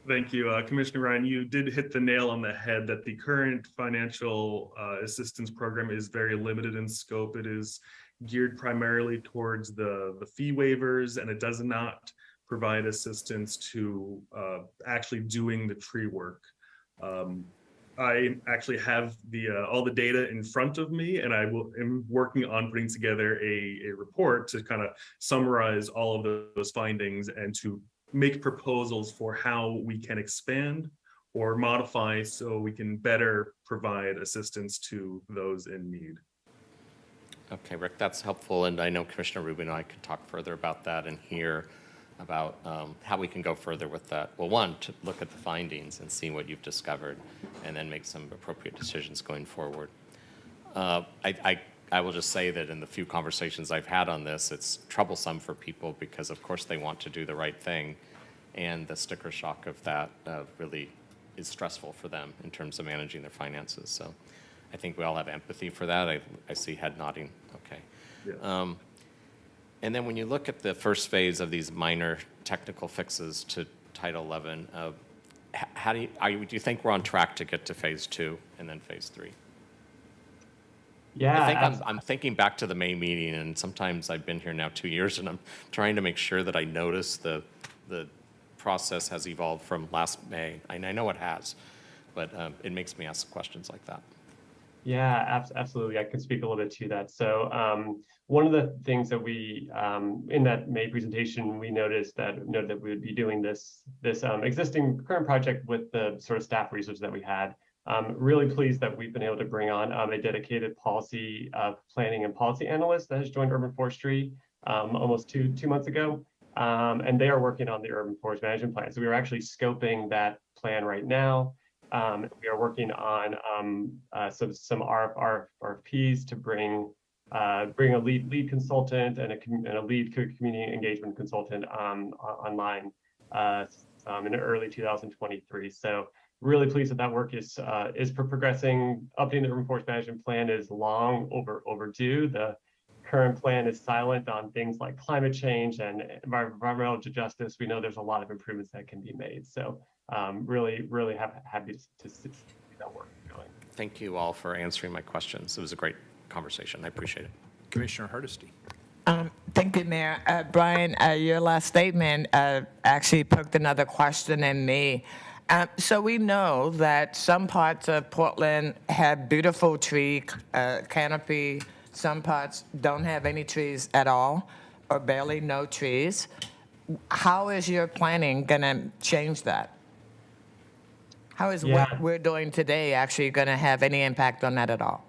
Thank you, Commissioner Ryan. You did hit the nail on the head that the current financial assistance program is very limited in scope. It is geared primarily towards the fee waivers, and it does not provide assistance to actually doing the tree work. I actually have all the data in front of me, and am working on putting together a report to kind of summarize all of those findings and to make proposals for how we can expand or modify so we can better provide assistance to those in need. Okay, Rick, that's helpful, and I know Commissioner Rubin and I could talk further about that and hear about how we can go further with that. Well, one, to look at the findings and see what you've discovered, and then make some appropriate decisions going forward. I will just say that in the few conversations I've had on this, it's troublesome for people because, of course, they want to do the right thing, and the sticker shock of that really is stressful for them in terms of managing their finances. So I think we all have empathy for that. I see head nodding. Okay. Yeah. And then when you look at the first phase of these minor technical fixes to Title 11, how do you think we're on track to get to phase 2 and then phase 3? Yeah, I think I'm thinking back to the May meeting, and sometimes I've been here now 2 years, and I'm trying to make sure that I notice the process has evolved from last May. I know it has, but it makes me ask questions like that. Yeah, absolutely. I can speak a little bit to that. So one of the things that we, in that May presentation, we noted that we would be doing this existing current project with the sort of staff resources that we had. Really pleased that we've been able to bring on a dedicated policy planning and policy analyst that has joined Urban Forestry almost two months ago. And they are working on the Urban Forest Management Plan. So we are actually scoping that plan right now. We are working on some RFPs to bring a lead consultant and a lead community engagement consultant online in early 2023. So really pleased that work is progressing. Updating the Urban Forest Management Plan is long overdue. The current plan is silent on things like climate change and environmental justice. We know there's a lot of improvements that can be made. So really happy to see that work going. Thank you all for answering my questions. It was a great conversation. I appreciate it. Commissioner Hardesty. Thank you, Mayor. Brian, your last statement actually poked another question in me. So we know that some parts of Portland have beautiful tree canopy. Some parts don't have any trees at all, or barely no trees. How is your planning going to change that? How is what we're doing today actually going to have any impact on that at all?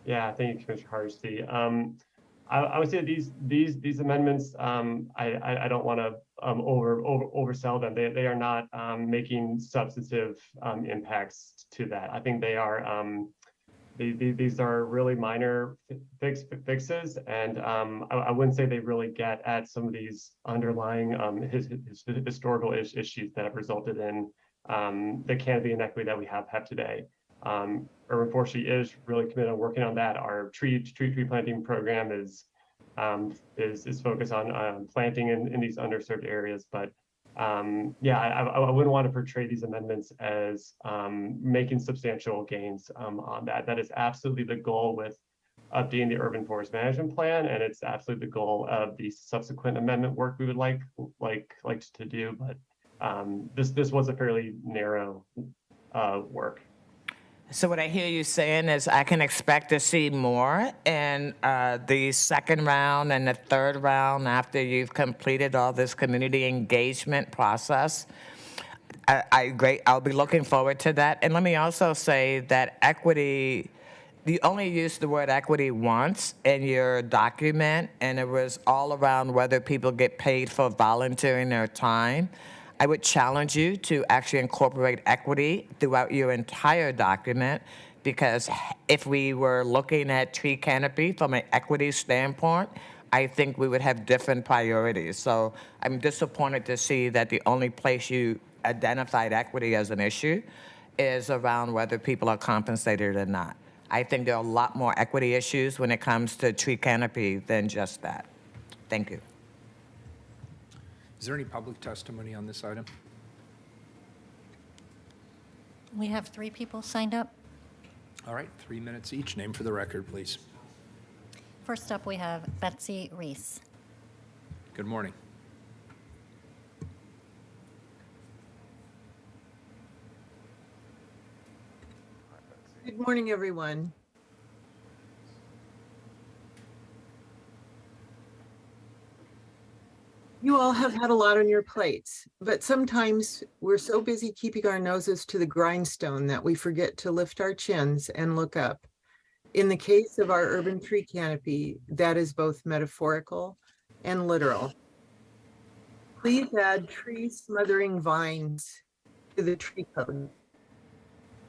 Yeah, thank you, Commissioner Hardesty. I would say these amendments, I don't want to oversell them. They are not making substantive impacts to that. I think they are these are really minor fixes, and I wouldn't say they really get at some of these underlying historical issues that have resulted in the canopy inequity that we have today. Urban Forestry is really committed on working on that. Our tree planting program is focused on planting in these underserved areas. But I wouldn't want to portray these amendments as making substantial gains on that. That is absolutely the goal with updating the Urban Forest Management Plan, and it's absolutely the goal of the subsequent amendment work we would like to do. But this was a fairly narrow work. So what I hear you saying is I can expect to see more in the second round and the third round after you've completed all this community engagement process. I'll be looking forward to that. And let me also say that equity, you only used the word equity once in your document, and it was all around whether people get paid for volunteering their time. I would challenge you to actually incorporate equity throughout your entire document, because if we were looking at tree canopy from an equity standpoint, I think we would have different priorities. So I'm disappointed to see that the only place you identified equity as an issue is around whether people are compensated or not. I think there are a lot more equity issues when it comes to tree canopy than just that. Thank you. Is there any public testimony on this item? We have 3 people signed up. All right, 3 minutes each. Name for the record, please. First up, we have Betsy Reese. Good morning. Good morning, everyone. You all have had a lot on your plates, but sometimes we're so busy keeping our noses to the grindstone that we forget to lift our chins and look up. In the case of our urban tree canopy, that is both metaphorical and literal. please add tree smothering vines to the tree code.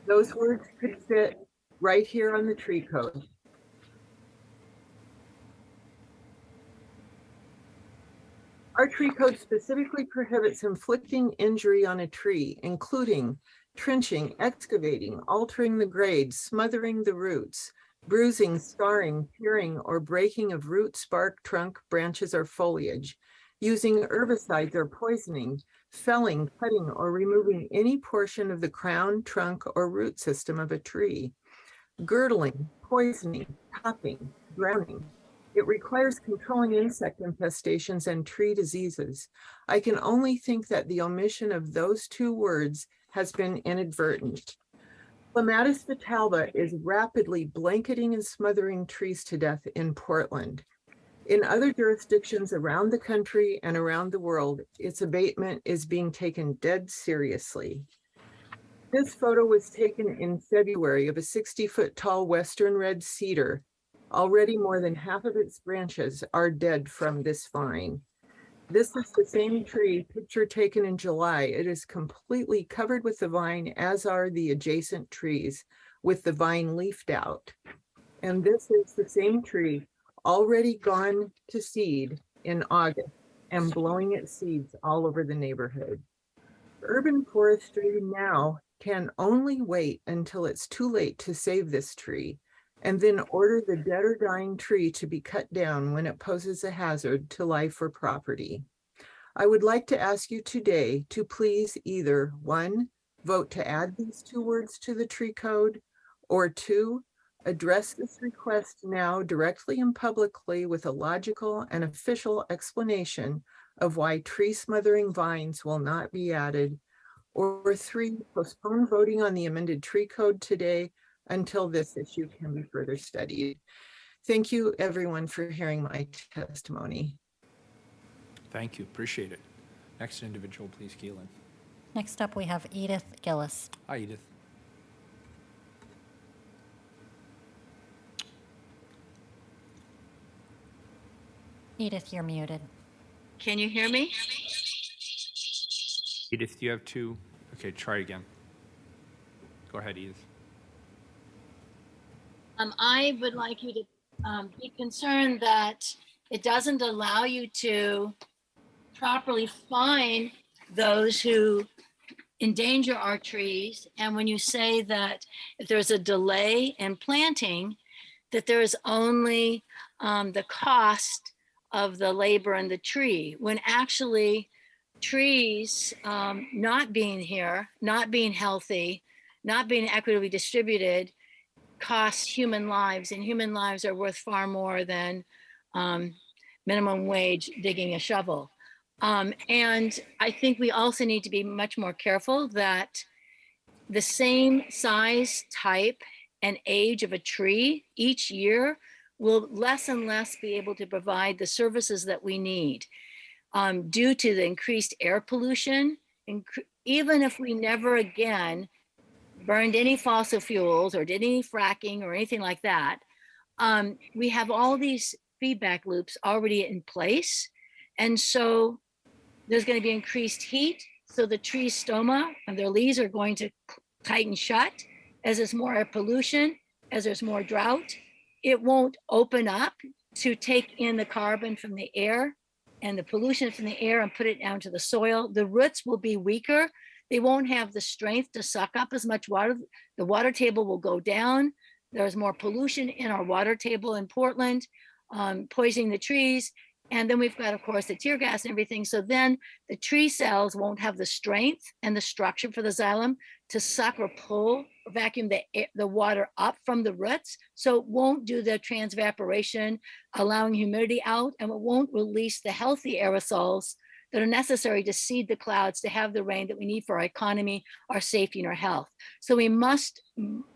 Those words could fit right here on the tree code. Our tree code specifically prohibits inflicting injury on a tree, including trenching, excavating, altering the grade, smothering the roots, bruising, scarring, tearing, or breaking of roots, bark, trunk, branches, or foliage, using herbicides or poisoning, felling, cutting, or removing any portion of the crown, trunk, or root system of a tree, girdling, poisoning, topping, drowning. It requires controlling insect infestations and tree diseases. I can only think that the omission of those two words has been inadvertent. Clematis vitalba is rapidly blanketing and smothering trees to death in Portland. In other jurisdictions around the country and around the world, its abatement is being taken dead seriously. This photo was taken in February of a 60-foot tall western red cedar. Already more than half of its branches are dead from this vine. This is the same tree, picture taken in July. It is completely covered with the vine, as are the adjacent trees, with the vine leafed out. And this is the same tree, already gone to seed in August and blowing its seeds all over the neighborhood. Urban forestry now can only wait until it's too late to save this tree, and then order the dead or dying tree to be cut down when it poses a hazard to life or property. I would like to ask you today to please either 1, vote to add these two words to the tree code, or 2, address this request now directly and publicly with a logical and official explanation of why tree smothering vines will not be added, or 3, postpone voting on the amended tree code today until this issue can be further studied. Thank you, everyone, for hearing my testimony. Thank you, appreciate it. Next individual, please, Keelan. Next up, we have Edith Gillis. Hi, Edith. Edith, you're muted. Can you hear me? Edith, do you have two? Okay, try again. Go ahead, Edith. I would like you to be concerned that it doesn't allow you to properly fine those who endanger our trees. And when you say that if there's a delay in planting, that there is only the cost of the labor and the tree, when actually trees not being here, not being healthy, not being equitably distributed, costs human lives, and human lives are worth far more than minimum wage digging a shovel. And I think we also need to be much more careful that the same size, type, and age of a tree each year will less and less be able to provide the services that we need due to the increased air pollution. Even if we never again burned any fossil fuels or did any fracking or anything like that, we have all these feedback loops already in place. And so there's going to be increased heat. So the tree's stoma and their leaves are going to tighten shut. As there's more air pollution, as there's more drought, it won't open up to take in the carbon from the air and the pollution from the air and put it down to the soil. The roots will be weaker. They won't have the strength to suck up as much water. The water table will go down. There's more pollution in our water table in Portland, poisoning the trees. And then we've got, of course, the tear gas and everything. So then the tree cells won't have the strength and the structure for the xylem to suck or pull, or vacuum the water up from the roots. So it won't do the transvaporation, allowing humidity out, and it won't release the healthy aerosols that are necessary to seed the clouds, to have the rain that we need for our economy, our safety, and our health. So we must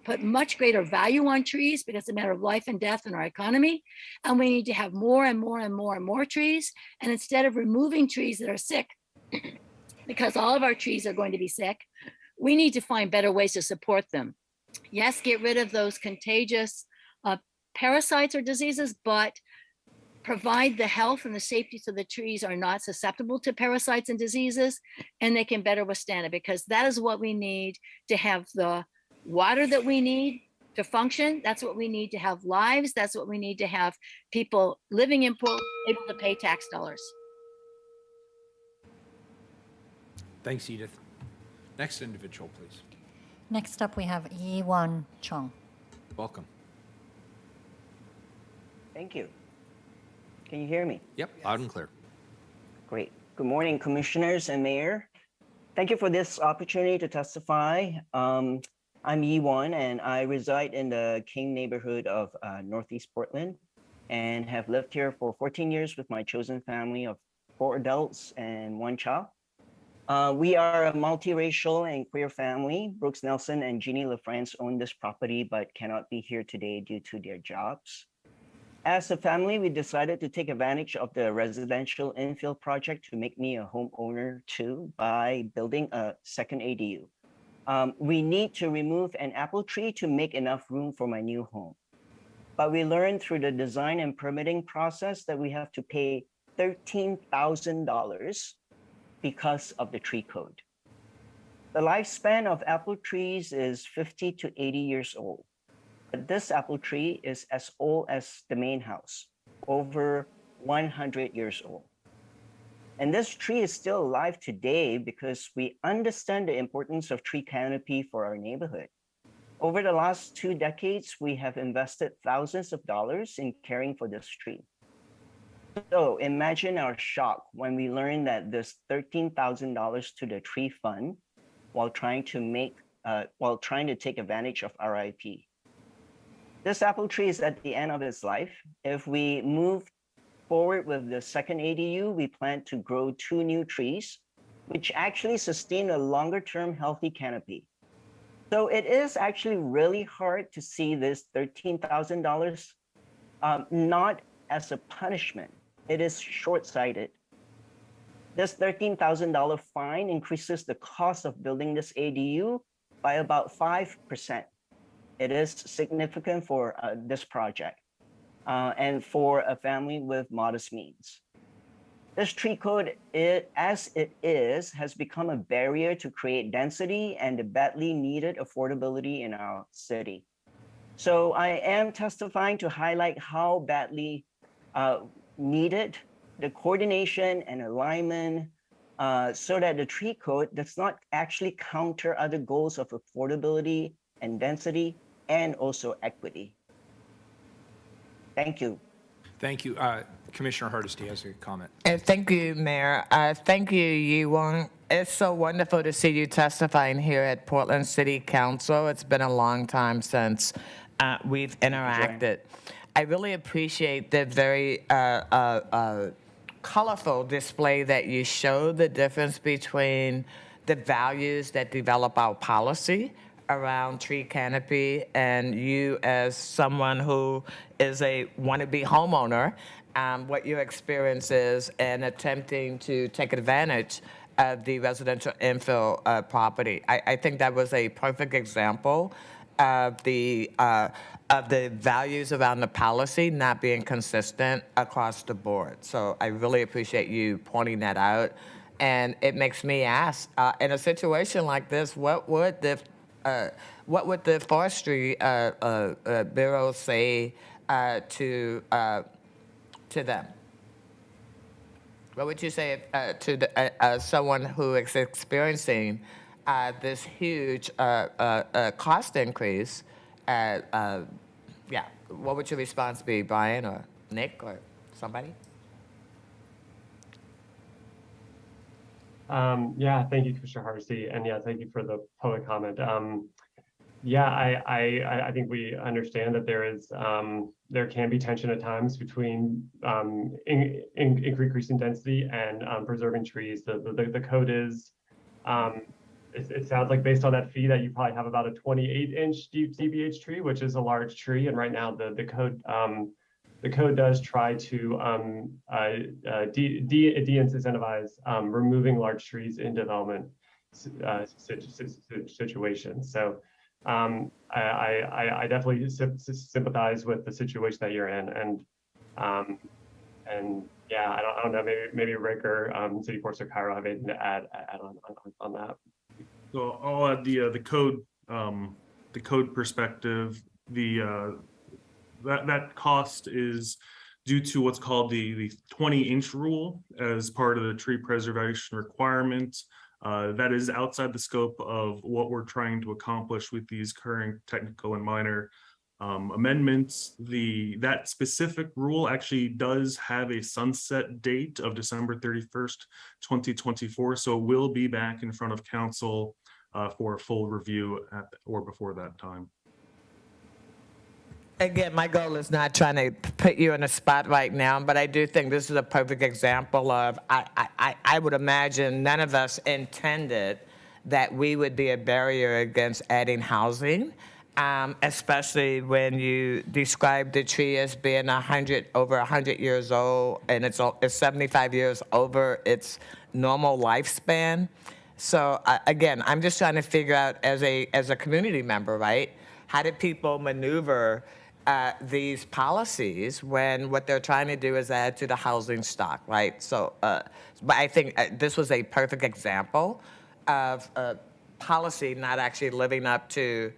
put much greater value on trees because it's a matter of life and death in our economy. And we need to have more and more and more and more trees. And instead of removing trees that are sick, because all of our trees are going to be sick, we need to find better ways to support them. Yes, get rid of those contagious parasites or diseases, but provide the health and the safety so the trees are not susceptible to parasites and diseases, and they can better withstand it, because that is what we need to have the water that we need to function. That's what we need to have lives. That's what we need to have people living in Portland able to pay tax dollars. Thanks, Edith. Next individual, please. Next up, we have Yi-Won Chung. Welcome. Thank you. Can you hear me? Yep, loud and clear. Great. Good morning, commissioners and mayor. Thank you for this opportunity to testify. I'm Yi-Won, and I reside in the King neighborhood of Northeast Portland and have lived here for 14 years with my chosen family of 4 adults and 1 child. We are a multiracial and queer family. Brooks Nelson and Jeannie LaFrance own this property but cannot be here today due to their jobs. As a family, we decided to take advantage of the residential infill project to make me a homeowner too by building a second ADU. We need to remove an apple tree to make enough room for my new home. But we learned through the design and permitting process that we have to pay $13,000 because of the tree code. The lifespan of apple trees is 50 to 80 years old. But this apple tree is as old as the main house, over 100 years old. And this tree is still alive today because we understand the importance of tree canopy for our neighborhood. Over the last 2 decades, we have invested thousands of dollars in caring for this tree. So imagine our shock when we learned that this $13,000 to the tree fund while trying to take advantage of RIP. This apple tree is at the end of its life. If we move forward with the second ADU, we plan to grow 2 new trees, which actually sustain a longer-term healthy canopy. So it is actually really hard to see this $13,000 not as a punishment. It is short-sighted. This $13,000 fine increases the cost of building this ADU by about 5%. It is significant for this project and for a family with modest means. This tree code, as it is, has become a barrier to create density and the badly needed affordability in our city. So I am testifying to highlight how badly needed the coordination and alignment so that the tree code does not actually counter other goals of affordability and density and also equity. Thank you. Thank you. Commissioner Hardesty has a comment. Thank you, Mayor. Thank you, Yi-Won. It's so wonderful to see you testifying here at Portland City Council. It's been a long time since we've interacted. I really appreciate the very colorful display that you show, the difference between the values that develop our policy around tree canopy and you as someone who is a wannabe homeowner, what your experience is and attempting to take advantage of the residential infill property. I think that was a perfect example of the values around the policy not being consistent across the board. So I really appreciate you pointing that out. And it makes me ask, in a situation like this, what would the forestry bureau say to them? What would you say to someone who is experiencing this huge cost increase? Yeah, what would your response be, Brian or Nick or somebody? Yeah, thank you, Commissioner Hardesty, and yeah, thank you for the public comment. Yeah, I think we understand that there can be tension at times between increasing density and preserving trees. The code is, it sounds like based on that fee that you probably have about a 28-inch deep DBH tree, which is a large tree, and right now the code does try to de-incentivize removing large trees in development situations. So I definitely sympathize with the situation that you're in, and And yeah, I don't know, maybe Rick or City Forester Cairo have anything to add on that. So I'll add the code perspective. That cost is due to what's called the 20-inch rule as part of the tree preservation requirement. That is outside the scope of what we're trying to accomplish with these current technical and minor amendments. That specific rule actually does have a sunset date of December 31st, 2024. So we'll be back in front of council for a full review or before that time. Again, my goal is not trying to put you in a spot right now, but I do think this is a perfect example of, I would imagine none of us intended that we would be a barrier against adding housing, especially when you describe the tree as being over 100 years old, and it's 75 years over its normal lifespan. So again, I'm just trying to figure out as a community member, right? How do people maneuver these policies when what they're trying to do is add to the housing stock, right? So, but I think this was a perfect example of a policy not actually living up to.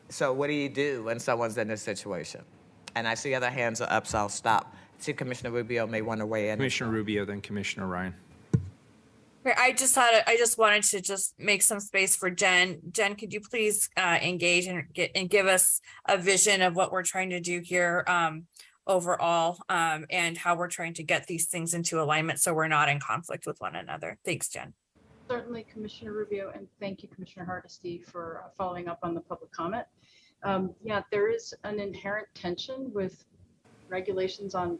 So what do you do when someone's in this situation? And I see other hands are up, so I'll stop. I see Commissioner Rubio may want to weigh in. Commissioner Rubio, then Commissioner Ryan. I just wanted to just make some space for Jen. Jen, could you please engage and give us a vision of what we're trying to do here overall, and how we're trying to get these things into alignment so we're not in conflict with one another. Thanks, Jen. Certainly, Commissioner Rubio, and thank you, Commissioner Hardesty, for following up on the public comment. Yeah, there is an inherent tension with regulations on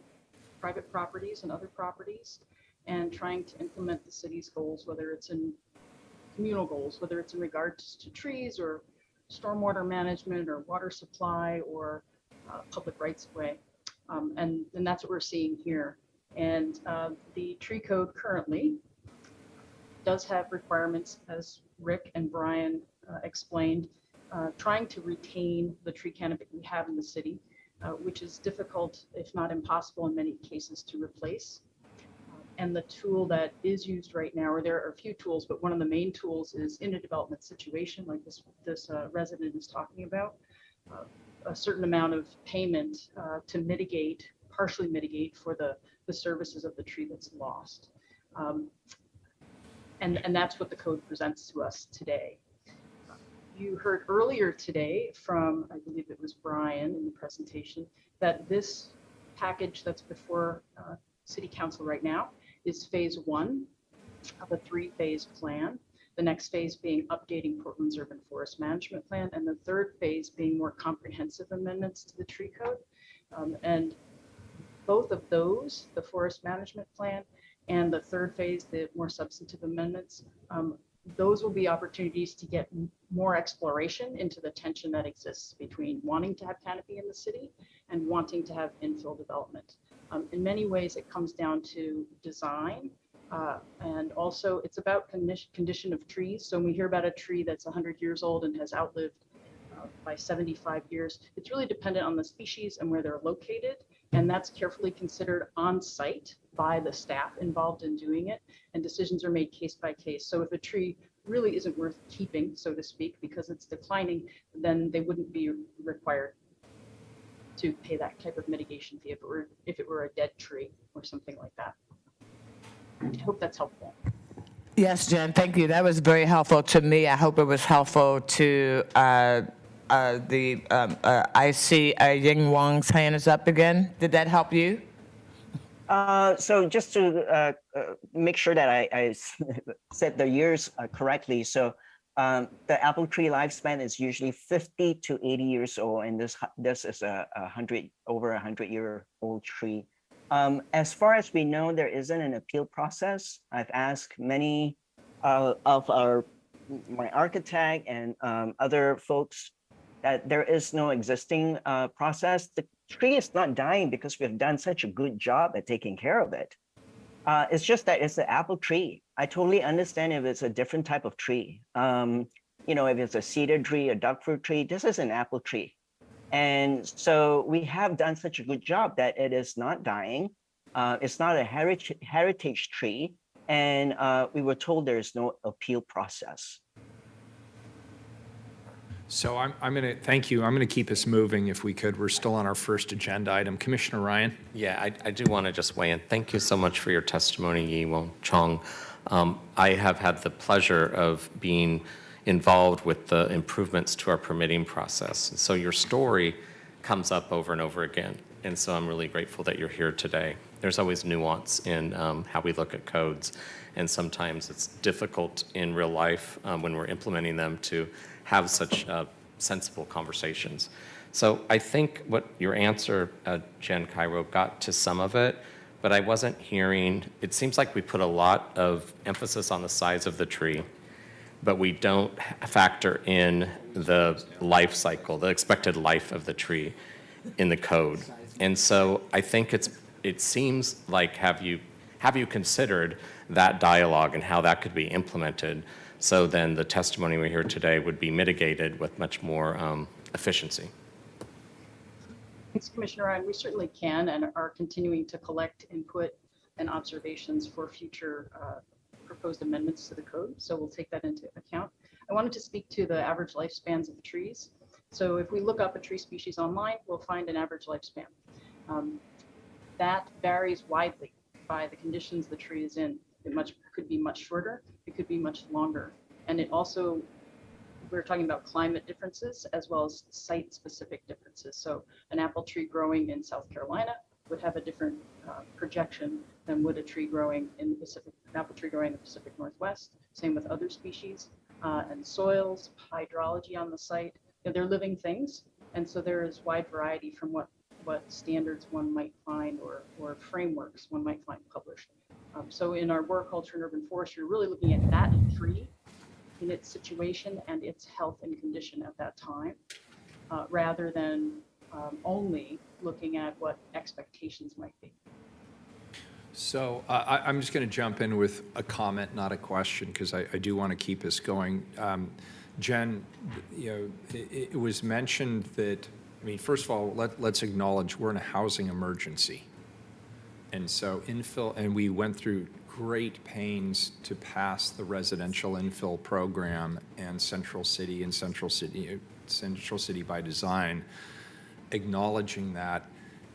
private properties and other properties, and trying to implement the city's goals, whether it's in communal goals, whether it's in regards to trees or stormwater management or water supply or public rights of way. And that's what we're seeing here. And the tree code currently does have requirements, as Rick and Brian explained, trying to retain the tree canopy we have in the city, which is difficult, if not impossible in many cases, to replace. And the tool that is used right now, or there are a few tools, but one of the main tools is in a development situation like this resident is talking about, a certain amount of payment to mitigate, partially mitigate for the services of the tree that's lost. And that's what the code presents to us today. You heard earlier today from, I believe it was Brian in the presentation, that this package that's before City Council right now is phase one of a 3-phase plan. The next phase being updating Portland's urban forest management plan, and the third phase being more comprehensive amendments to the tree code. And both of those, the forest management plan and the third phase, the more substantive amendments, those will be opportunities to get more exploration into the tension that exists between wanting to have canopy in the city and wanting to have infill development. In many ways, it comes down to design, and also it's about condition of trees. So when we hear about a tree that's 100 years old and has outlived by 75 years, it's really dependent on the species and where they're located, and that's carefully considered on site by the staff involved in doing it, and decisions are made case by case. So if a tree really isn't worth keeping, so to speak, because it's declining, then they wouldn't be required to pay that type of mitigation fee if it were a dead tree or something like that. I hope that's helpful. Yes, Jen, thank you. That was very helpful to me. I hope it was helpful to I see Ying Wang's hand is up again. Did that help you? So just to make sure that I said the years correctly. So the apple tree lifespan is usually 50 to 80 years old, and this is over 100-year-old tree. As far as we know, there isn't an appeal process. I've asked many of my architect and other folks that there is no existing process. The tree is not dying because we've done such a good job at taking care of it. It's just that it's an apple tree. I totally understand if it's a different type of tree. You know, if it's a cedar tree, a duck fruit tree, this is an apple tree. And so we have done such a good job that it is not dying. It's not a heritage tree, and we were told there is no appeal process. So I'm going to, thank you. I'm going to keep us moving if we could. We're still on our first agenda item. Commissioner Ryan? Yeah, I do want to just weigh in. Thank you so much for your testimony, Yi-Wong Chong. I have had the pleasure of being involved with the improvements to our permitting process. So your story comes up over and over again. And so I'm really grateful that you're here today. There's always nuance in how we look at codes. And sometimes it's difficult in real life when we're implementing them to have such sensible conversations. So I think what your answer, Jen Cairo, got to some of it, but I wasn't hearing, it seems like we put a lot of emphasis on the size of the tree, but we don't factor in the life cycle, the expected life of the tree in the code. And so I think it seems like, have you considered that dialogue and how that could be implemented, so then the testimony we hear today would be mitigated with much more efficiency? Thanks, Commissioner Ryan. We certainly can and are continuing to collect input and observations for future proposed amendments to the code. So we'll take that into account. I wanted to speak to the average lifespans of the trees. So if we look up a tree species online, we'll find an average lifespan. That varies widely by the conditions the tree is in. It could be much shorter, it could be much longer. And it also, we're talking about climate differences as well as site-specific differences. So an apple tree growing in South Carolina would have a different projection than would a tree growing in the Pacific, an apple tree growing in the Pacific Northwest. Same with other species and soils, hydrology on the site. They're living things. And so there is wide variety from what standards one might find or frameworks one might find published. So in our work, Culture and Urban Forestry, we're really looking at that tree in its situation and its health and condition at that time, rather than only looking at what expectations might be. So I'm just going to jump in with a comment, not a question, because I do want to keep us going. Jen, it was mentioned that, I mean, first of all, let's acknowledge we're in a housing emergency. And so infill, and we went through great pains to pass the residential infill program and Central City by Design, acknowledging that.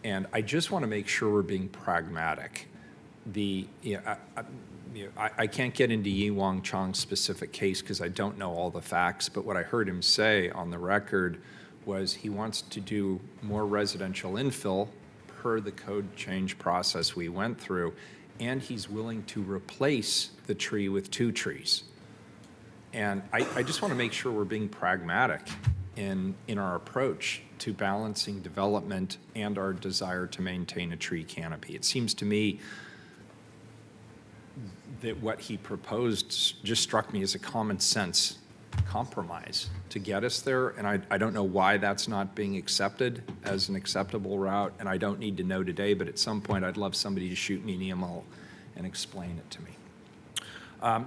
And I just want to make sure we're being pragmatic. I can't get into Yi-Wong Chong's specific case because I don't know all the facts, but what I heard him say on the record was he wants to do more residential infill per the code change process we went through, and he's willing to replace the tree with 2 trees. And I just want to make sure we're being pragmatic in our approach to balancing development and our desire to maintain a tree canopy. It seems to me that what he proposed just struck me as a common sense compromise to get us there, and I don't know why that's not being accepted as an acceptable route, and I don't need to know today, but at some point I'd love somebody to shoot me an email and explain it to me.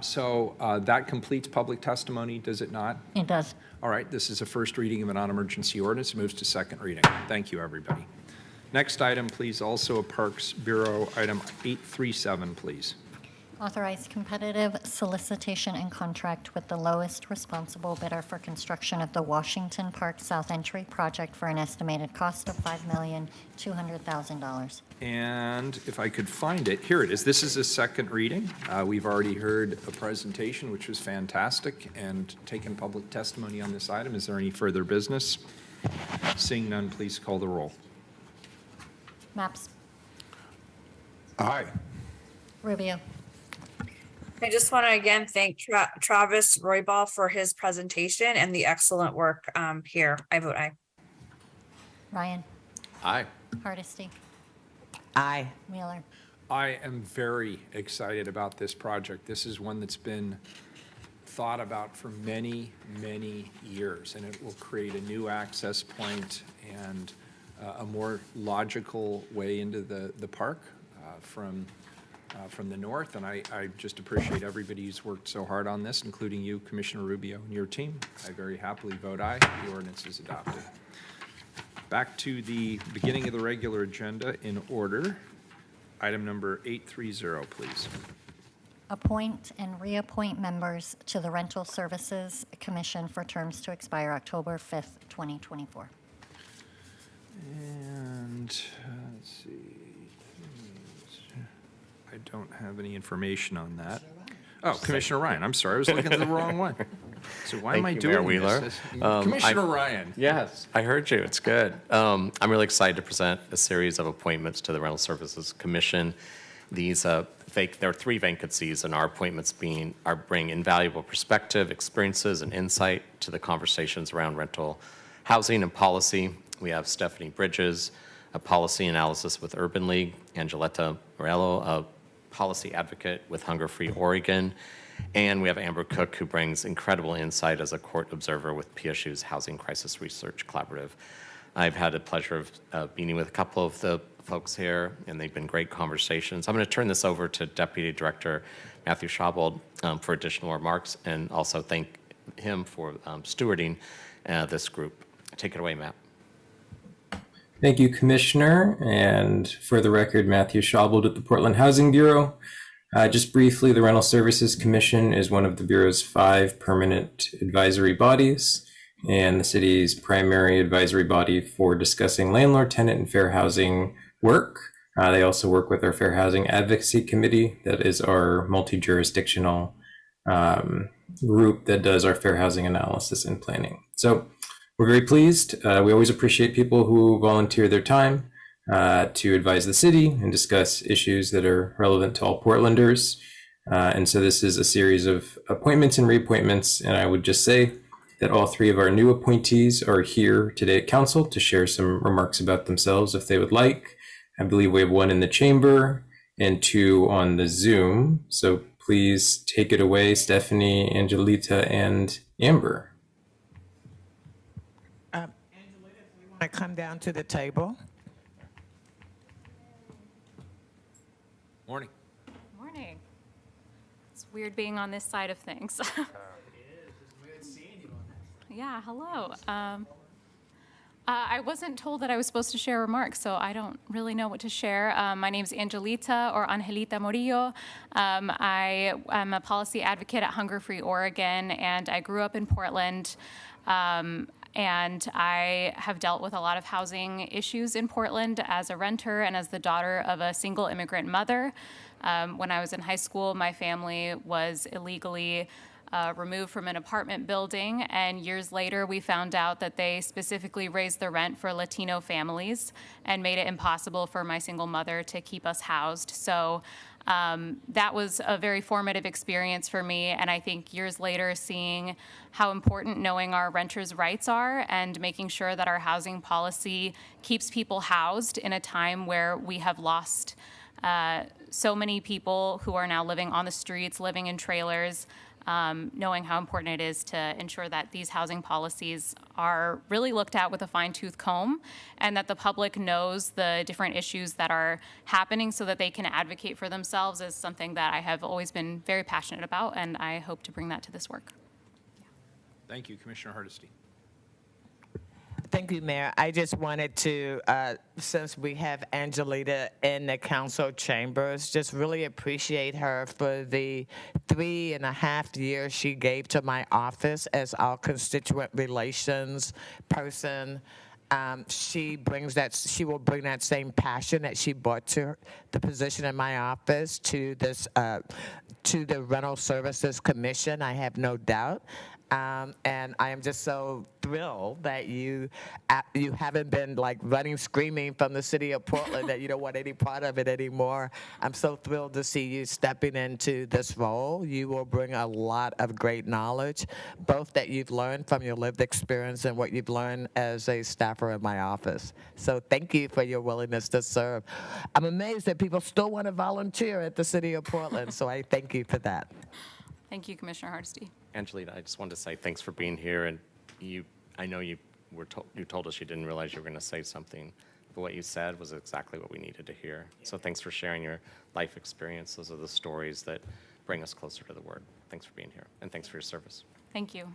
So that completes public testimony, does it not? It does. All right, this is a first reading of a non-emergency ordinance. It moves to second reading. Thank you, everybody. Next item, please, also a Parks Bureau item 837, please. Authorize competitive solicitation and contract with the lowest responsible bidder for construction of the Washington Park South Entry project for an estimated cost of $5,200,000. And if I could find it, here it is. This is a second reading. We've already heard a presentation, which was fantastic, and taken public testimony on this item. Is there any further business? Seeing none, please call the roll. Maps. Aye. Rubio. I just want to again thank Travis Roybal for his presentation and the excellent work here. I vote aye. Ryan. Aye. Hardesty. Aye. Wheeler. I am very excited about this project. This is one that's been thought about for many, many years, and it will create a new access point and a more logical way into the park from the north, and I just appreciate everybody who's worked so hard on this, including you, Commissioner Rubio, and your team. I very happily vote aye. The ordinance is adopted. Back to the beginning of the regular agenda in order. Item number 830, please. Appoint and reappoint members to the Rental Services Commission for terms to expire October 5th, 2024. And let's see. I don't have any information on that. Oh, Commissioner Ryan, I'm sorry, I was looking at the wrong one. So why am I Thank you, Mayor doing Wheeler. this? I- Commissioner Ryan. Yes, I heard you. It's good. I'm really excited to present a series of appointments to the Rental Services Commission. These there are 3 vacancies, and our appointments bring invaluable perspective, experiences, and insight to the conversations around rental housing and policy. We have Stephanie Bridges, a policy analysis with Urban League, Angeletta Morello, a policy advocate with Hunger Free Oregon, and we have Amber Cook, who brings incredible insight as a court observer with PSU's Housing Crisis Research Collaborative. I've had the pleasure of meeting with a couple of the folks here, and they've been great conversations. I'm going to turn this over to Deputy Director Matthew Schabold for additional remarks, and also thank him for stewarding this group. Take it away, Matt. Thank you, Commissioner. And for the record, Matthew Schabold at the Portland Housing Bureau. Just briefly, the Rental Services Commission is one of the Bureau's 5 permanent advisory bodies and the city's primary advisory body for discussing landlord, tenant, and fair housing work. They also work with our Fair Housing Advocacy Committee, that is our multi-jurisdictional group that does our fair housing analysis and planning. So we're very pleased. We always appreciate people who volunteer their time to advise the city and discuss issues that are relevant to all Portlanders. And so this is a series of appointments and reappointments. And I would just say that all 3 of our new appointees are here today at council to share some remarks about themselves if they would like. I believe we have 1 in the chamber and 2 on the Zoom. So please take it away, Stephanie, Angelita, and Amber. Angelita, if you want to come down to the table. Morning. Morning. It's weird being on this side of things. Yeah, hello. I wasn't told that I was supposed to share remarks, so I don't really know what to share. My name is Angelita or Angelita Morillo. I am a policy advocate at Hunger Free Oregon, and I grew up in Portland. And I have dealt with a lot of housing issues in Portland as a renter and as the daughter of a single immigrant mother. When I was in high school, my family was illegally removed from an apartment building, and years later we found out that they specifically raised the rent for Latino families and made it impossible for my single mother to keep us housed. So that was a very formative experience for me, and I think years later seeing how important knowing our renters' rights are and making sure that our housing policy keeps people housed in a time where we have lost so many people who are now living on the streets, living in trailers, knowing how important it is to ensure that these housing policies are really looked at with a fine-tooth comb and that the public knows the different issues that are happening so that they can advocate for themselves is something that I have always been very passionate about, and I hope to bring that to this work. Thank you, Commissioner Hardesty. Thank you, Mayor. I just wanted to, since we have Angelita in the council chambers, just really appreciate her for the 3.5 years she gave to my office as our constituent relations person. She will bring that same passion that she brought to the position in my office to this, to the Rental Services Commission. I have no doubt. And I am just so thrilled that you haven't been like running screaming from the city of Portland that you don't want any part of it anymore. I'm so thrilled to see you stepping into this role. You will bring a lot of great knowledge, both that you've learned from your lived experience and what you've learned as a staffer in my office. So thank you for your willingness to serve. I'm amazed that people still want to volunteer at the city of Portland, so I thank you for that. Thank you, Commissioner Hardesty. Angelita, I just wanted to say thanks for being here, and I know you told us you didn't realize you were going to say something, but what you said was exactly what we needed to hear. So thanks for sharing your life experience. Those are the stories that bring us closer to the word. Thanks for being here, and thanks for your service. Thank you.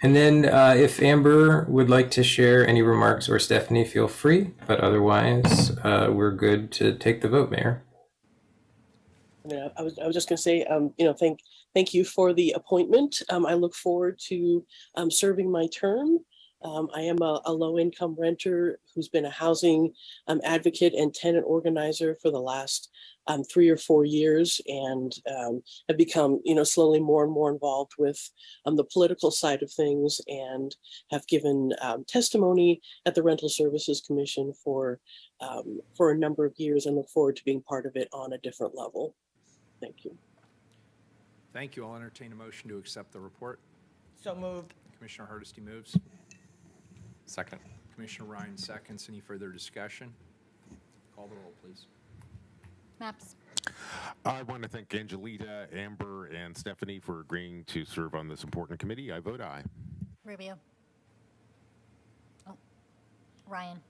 And then if Amber would like to share any remarks, or Stephanie, feel free. But otherwise, we're good to take the vote, Mayor. Yeah, I was just going to say, thank you for the appointment. I look forward to serving my term. I am a low-income renter who's been a housing advocate and tenant organizer for the last 3 or 4 years, and have become, slowly more and more involved with the political side of things, and have given testimony at the Rental Services Commission for a number of years, and look forward to being part of it on a different level. Thank you. Thank you. I'll entertain a motion to accept the report. So moved. Commissioner Hardesty moves. Second. Commissioner Ryan seconds. Any further discussion? Call the roll, please. Maps. I want to thank Angelita, Amber, and Stephanie for agreeing to serve on this important committee. I vote aye. Rubio. Oh, Ryan.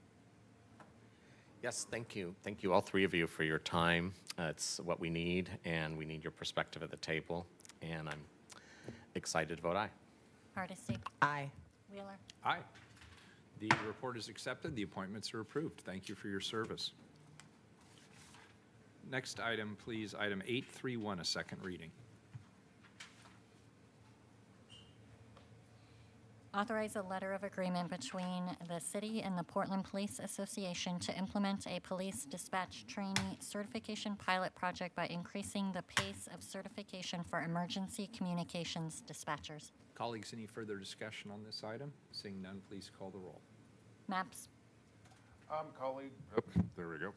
Yes, thank you. Thank you, all three of you, for your time. It's what we need, and we need your perspective at the table. And I'm excited to vote aye. Hardesty. Aye. Wheeler. Aye. The report is accepted. The appointments are approved. Thank you for your service. Next item, please, item 831, a second reading. Authorize a letter of agreement between the city and the Portland Police Association to implement a police dispatch trainee certification pilot project by increasing the pace of certification for emergency communications dispatchers. Colleagues, any further discussion on this item? Seeing none, please call the roll. Maps. There we go.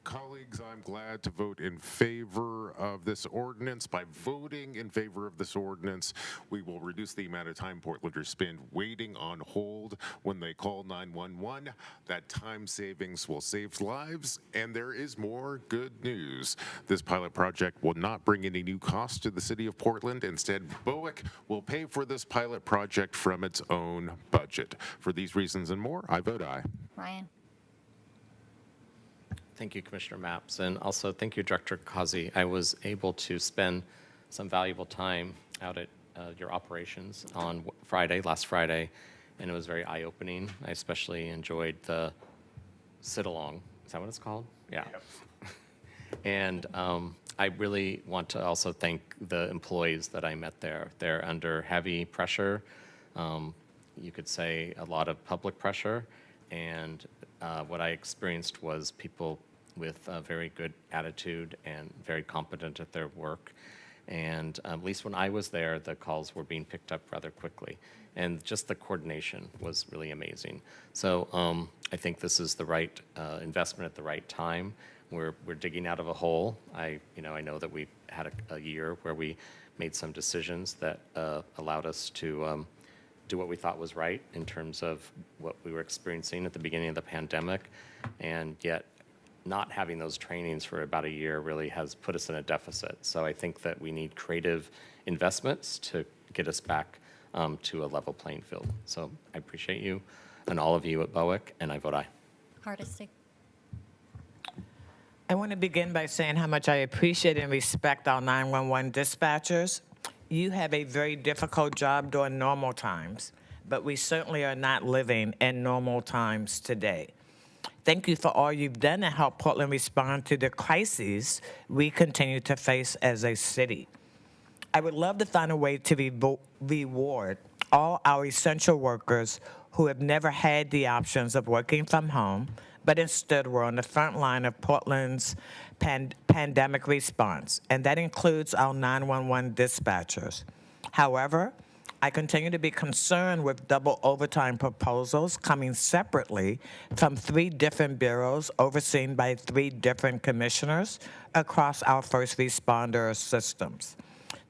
Colleagues, I'm glad to vote in favor of this ordinance. By voting in favor of this ordinance, we will reduce the amount of time Portlanders spend waiting on hold when they call 911. That time savings will save lives, and there is more good news. This pilot project will not bring any new costs to the city of Portland. Instead, BOEC will pay for this pilot project from its own budget. For these reasons and more, I vote aye. Ryan. Thank you, Commissioner Maps, and also thank you, Director Kazi. I was able to spend some valuable time out at your operations on last Friday, and it was very eye-opening. I especially enjoyed the sit-along. Is that what it's called? Yeah. Yep. And I really want to also thank the employees that I met there. They're under heavy pressure. You could say a lot of public pressure, and what I experienced was people with a very good attitude and very competent at their work. And at least when I was there, the calls were being picked up rather quickly. And just the coordination was really amazing. So I think this is the right investment at the right time. We're digging out of a hole. I know that we had a year where we made some decisions that allowed us to do what we thought was right in terms of what we were experiencing at the beginning of the pandemic, and yet not having those trainings for about a year really has put us in a deficit. So I think that we need creative investments to get us back to a level playing field. So I appreciate you and all of you at BOEC, and I vote aye. Hardesty. I want to begin by saying how much I appreciate and respect our 911 dispatchers. You have a very difficult job during normal times, but we certainly are not living in normal times today. Thank you for all you've done to help Portland respond to the crises we continue to face as a city. I would love to find a way to reward all our essential workers who have never had the options of working from home, but instead were on the front line of Portland's pandemic response, and that includes our 911 dispatchers. However, I continue to be concerned with double overtime proposals coming separately from 3 different bureaus overseen by 3 different commissioners across our first responder systems.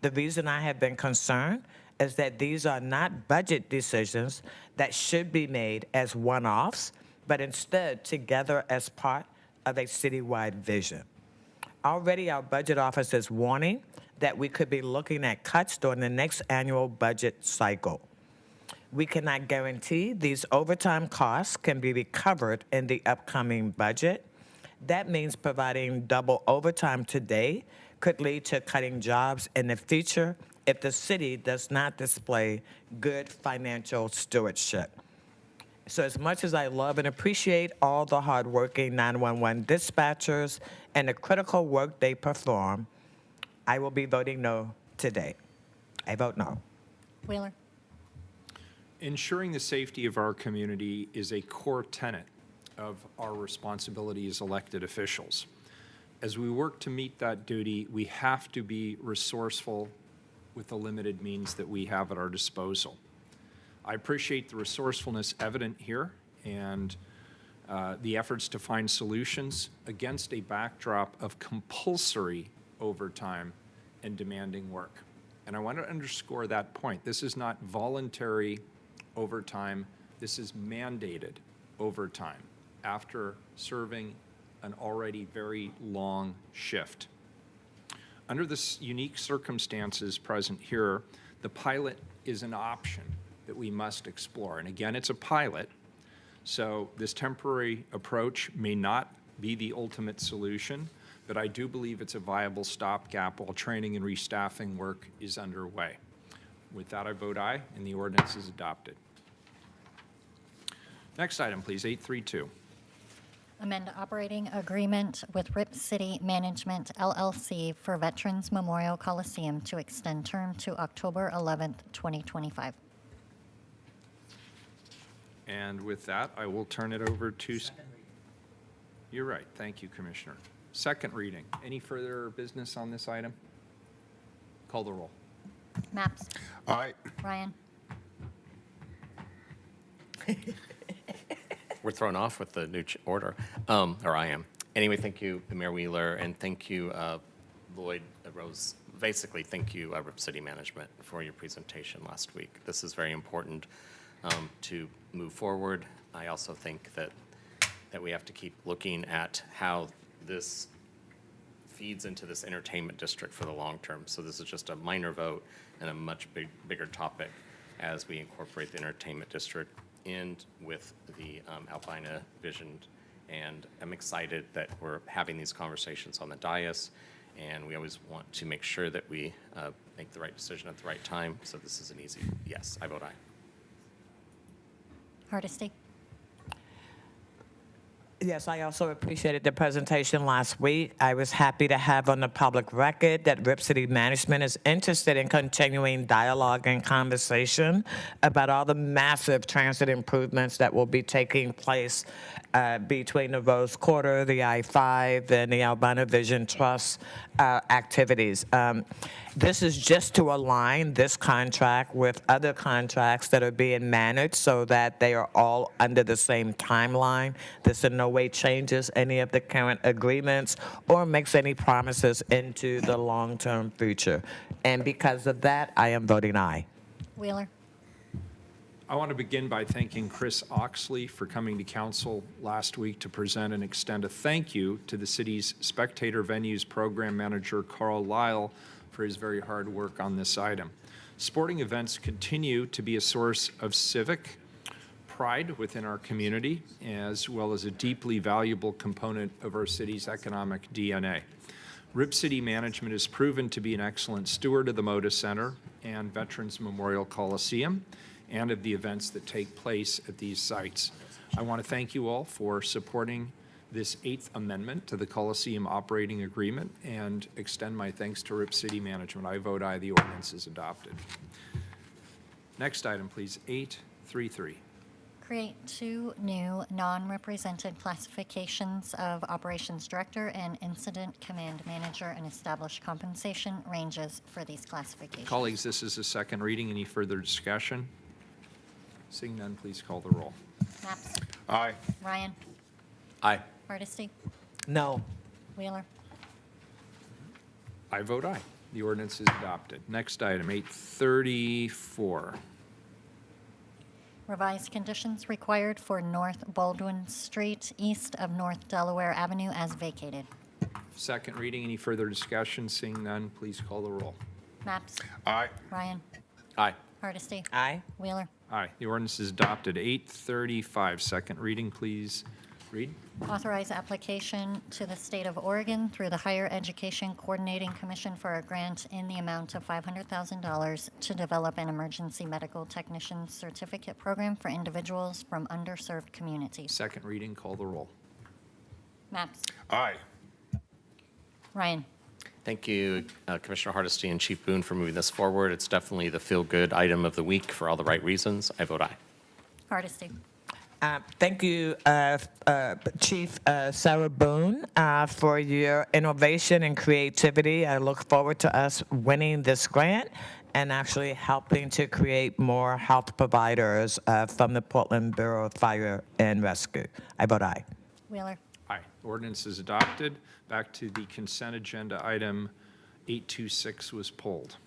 The reason I have been concerned is that these are not budget decisions that should be made as one-offs, but instead together as part of a citywide vision. Already our budget office is warning that we could be looking at cuts during the next annual budget cycle. We cannot guarantee these overtime costs can be recovered in the upcoming budget. That means providing double overtime today could lead to cutting jobs in the future if the city does not display good financial stewardship. So as much as I love and appreciate all the hardworking 911 dispatchers and the critical work they perform, I will be voting no today. I vote no. Wheeler. Ensuring the safety of our community is a core tenet of our responsibility as elected officials. As we work to meet that duty, we have to be resourceful with the limited means that we have at our disposal. I appreciate the resourcefulness evident here and the efforts to find solutions against a backdrop of compulsory overtime and demanding work. And I want to underscore that point. This is not voluntary overtime. This is mandated overtime after serving an already very long shift. Under the unique circumstances present here, the pilot is an option that we must explore. And again, it's a pilot, so this temporary approach may not be the ultimate solution, but I do believe it's a viable stopgap while training and restaffing work is underway. With that, I vote aye, and the ordinance is adopted. Next item, please, 832. Amend operating agreement with Rip City Management LLC for Veterans Memorial Coliseum to extend term to October 11th, 2025. And with that, I will turn it over to... You're right. Thank you, Commissioner. Second reading. Any further business on this item? Call the roll. Maps. Aye. Ryan. We're thrown off with the new order, or I am. Anyway, thank you, Mayor Wheeler, and thank you, Lloyd Rose. Basically, thank you, Rip City Management, for your presentation last week. This is very important to move forward. I also think that we have to keep looking at how this feeds into this entertainment district for the long term. So this is just a minor vote and a much bigger topic as we incorporate the entertainment district in with the Albina vision. And I'm excited that we're having these conversations on the dais, and we always want to make sure that we make the right decision at the right time. So this is an easy yes. I vote aye. Hardesty. Yes, I also appreciated the presentation last week. I was happy to have on the public record that Rip City Management is interested in continuing dialogue and conversation about all the massive transit improvements that will be taking place between the Rose Quarter, the I-5, and the Albina Vision Trust activities. This is just to align this contract with other contracts that are being managed so that they are all under the same timeline. This in no way changes any of the current agreements or makes any promises into the long-term future. And because of that, I am voting aye. Wheeler. I want to begin by thanking Chris Oxley for coming to council last week to present and extend a thank you to the city's Spectator Venues Program Manager, Carl Lyle, for his very hard work on this item. Sporting events continue to be a source of civic pride within our community, as well as a deeply valuable component of our city's economic DNA. Rip City Management has proven to be an excellent steward of the Moda Center and Veterans Memorial Coliseum, and of the events that take place at these sites. I want to thank you all for supporting this 8th amendment to the Coliseum Operating Agreement and extend my thanks to Rip City Management. I vote aye. The ordinance is adopted. Next item, please, 833. Create 2 new non-represented classifications of Operations Director and Incident Command Manager and establish compensation ranges for these classifications. Colleagues, this is a second reading. Any further discussion? Seeing none, please call the roll. Maps. Aye. Ryan. Aye. Hardesty. No. Wheeler. I vote aye. The ordinance is adopted. Next item, 834. Revised conditions required for North Baldwin Street, east of North Delaware Avenue as vacated. Second reading. Any further discussion? Seeing none, please call the roll. Maps. Aye. Ryan. Aye. Hardesty. Aye. Wheeler. Aye. The ordinance is adopted. 835. Second reading, please Read. Authorize application to the State of Oregon through the Higher Education Coordinating Commission for a grant in the amount of $500,000 to develop an emergency medical technician certificate program for individuals from underserved communities. Second reading, call the roll. Maps. Aye. Ryan. Thank you, Commissioner Hardesty and Chief Boone, for moving this forward. It's definitely the feel-good item of the week for all the right reasons. I vote aye. Hardesty. Thank you, Chief Sarah Boone, for your innovation and creativity. I look forward to us winning this grant and actually helping to create more health providers from the Portland Bureau of Fire and Rescue. I vote aye. Wheeler. Aye. Ordinance is adopted. Back to the consent agenda. Item 826 was pulled.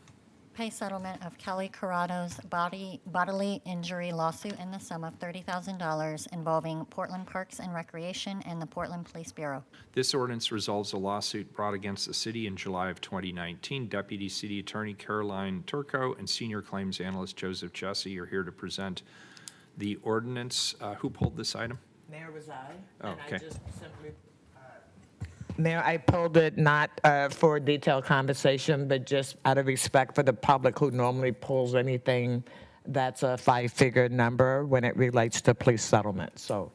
Pay settlement of Kelly Corrado's bodily injury lawsuit in the sum of $30,000 involving Portland Parks and Recreation and the Portland Police Bureau. This ordinance resolves a lawsuit brought against the city in July of 2019. Deputy City Attorney Caroline Turco and Senior Claims Analyst Joseph Jesse are here to present the ordinance. Who pulled this item? Mayor was I. Oh, And okay. I just simply, Mayor, I pulled it not for detailed conversation, but just out of respect for the public who normally pulls anything that's a five-figure number when it relates to police settlement. So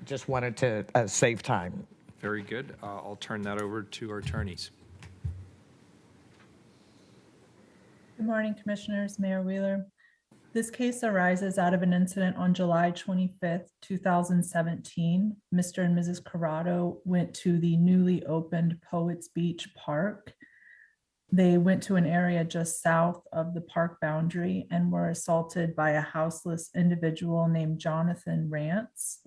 just wanted to save time. Very good. I'll turn that over to our attorneys. Good morning, Commissioners. Mayor Wheeler. This case arises out of an incident on July 25th, 2017. Mr. and Mrs. Corrado went to the newly opened Poets Beach Park. They went to an area just south of the park boundary and were assaulted by a houseless individual named Jonathan Rance.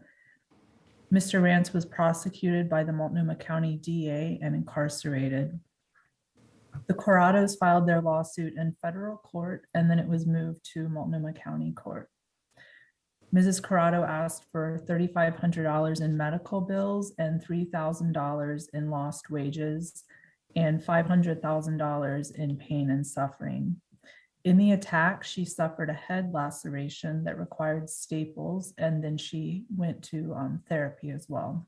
Mr. Rance was prosecuted by the Multnomah County DA and incarcerated. The Corrados filed their lawsuit in federal court, and then it was moved to Multnomah County Court. Mrs. Corrado asked for $3,500 in medical bills and $3,000 in lost wages and $500,000 in pain and suffering. In the attack, she suffered a head laceration that required staples, and then she went to therapy as well.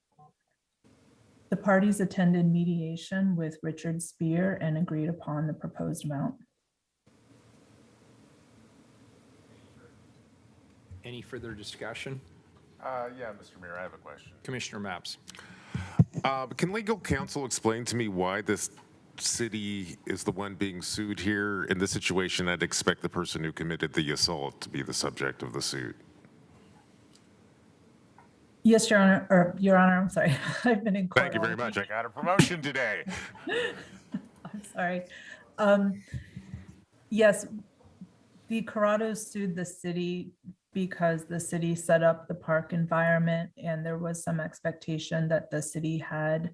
The parties attended mediation with Richard Spear and agreed upon the proposed amount. Any further discussion? Yeah, Mr. Mayor, I have a question. Commissioner Maps. Can legal counsel explain to me why this city is the one being sued here? In this situation, I'd expect the person who committed the assault to be the subject of the suit. Yes, Your Honor, I'm sorry. I've been in court. Thank you very much. I got a promotion today. I'm sorry. Yes, the Corrados sued the city because the city set up the park environment and there was some expectation that the city had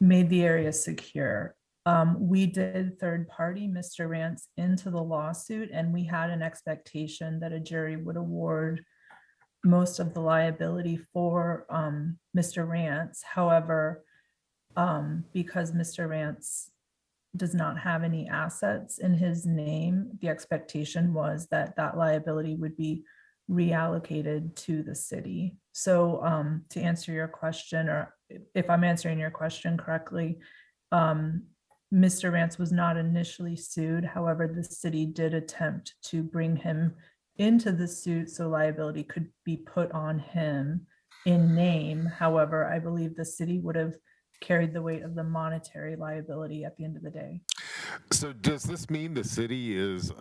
made the area secure. We did third party Mr. Rance into the lawsuit, and we had an expectation that a jury would award most of the liability for Mr. Rance. However, because Mr. Rance does not have any assets in his name, the expectation was that that liability would be reallocated to the city. So to answer your question, or if I'm answering your question correctly, Mr. Rance was not initially sued. However, the city did attempt to bring him into the suit so liability could be put on him in name. However, I believe the city would have carried the weight of the monetary liability at the end of the day. So does this mean the city is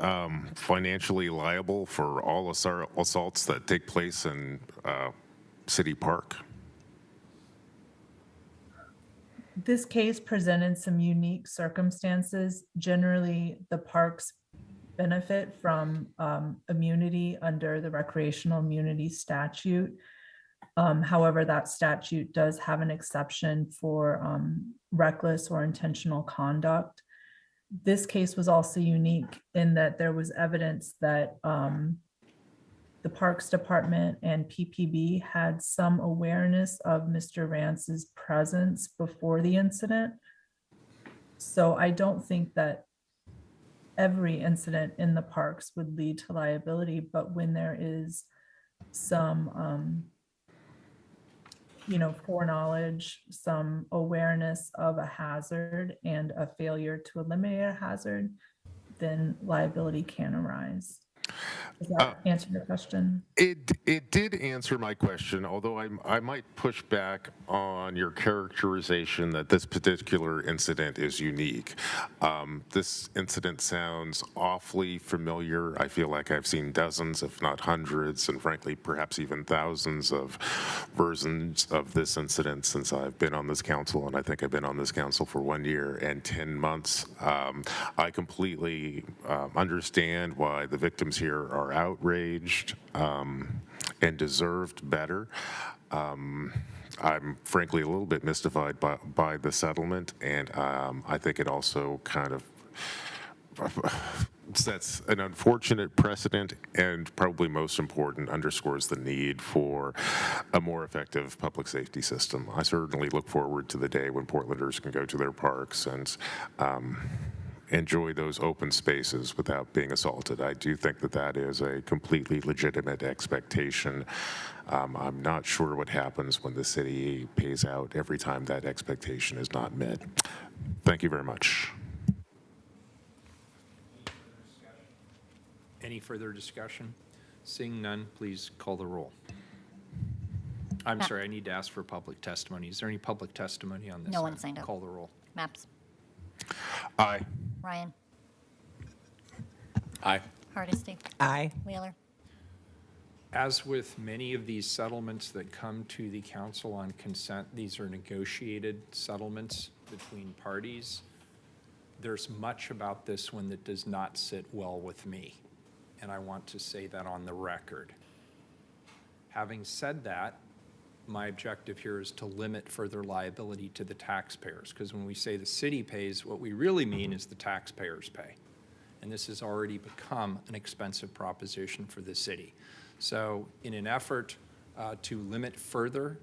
financially liable for all assaults that take place in City Park? This case presented some unique circumstances. Generally, the parks benefit from immunity under the recreational immunity statute. However, that statute does have an exception for reckless or intentional conduct. This case was also unique in that there was evidence that the Parks Department and PPB had some awareness of Mr. Rance's presence before the incident. So I don't think that every incident in the parks would lead to liability, but when there is some foreknowledge, some awareness of a hazard and a failure to eliminate a hazard, then liability can arise. Does that answer your question? It did answer my question, although I might push back on your characterization that this particular incident is unique. This incident sounds awfully familiar. I feel like I've seen dozens, if not hundreds, and frankly, perhaps even thousands of versions of this incident since I've been on this council, and I think I've been on this council for 1 year and 10 months. I completely understand why the victims here are outraged and deserved better. I'm frankly a little bit mystified by the settlement, and I think it also kind of sets an unfortunate precedent, and probably most important, underscores the need for a more effective public safety system. I certainly look forward to the day when Portlanders can go to their parks and enjoy those open spaces without being assaulted. I do think that that is a completely legitimate expectation. I'm not sure what happens when the city pays out every time that expectation is not met. Thank you very much. Any further discussion? Seeing none, please call the roll. I'm sorry, I need to ask for public testimony. Is there any public testimony on this? No one item? signed up. Call the roll. Maps. Aye. Ryan. Aye. Hardesty. Aye. Wheeler. As with many of these settlements that come to the council on consent, these are negotiated settlements between parties. There's much about this one that does not sit well with me, and I want to say that on the record. Having said that, my objective here is to limit further liability to the taxpayers, because when we say the city pays, what we really mean is the taxpayers pay. And this has already become an expensive proposition for the city. So in an effort to limit further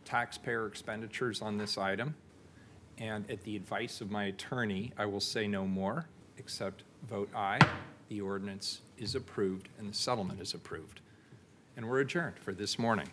taxpayer expenditures on this item, and at the advice of my attorney, I will say no more except vote aye. The ordinance is approved and the settlement is approved. And we're adjourned for this morning.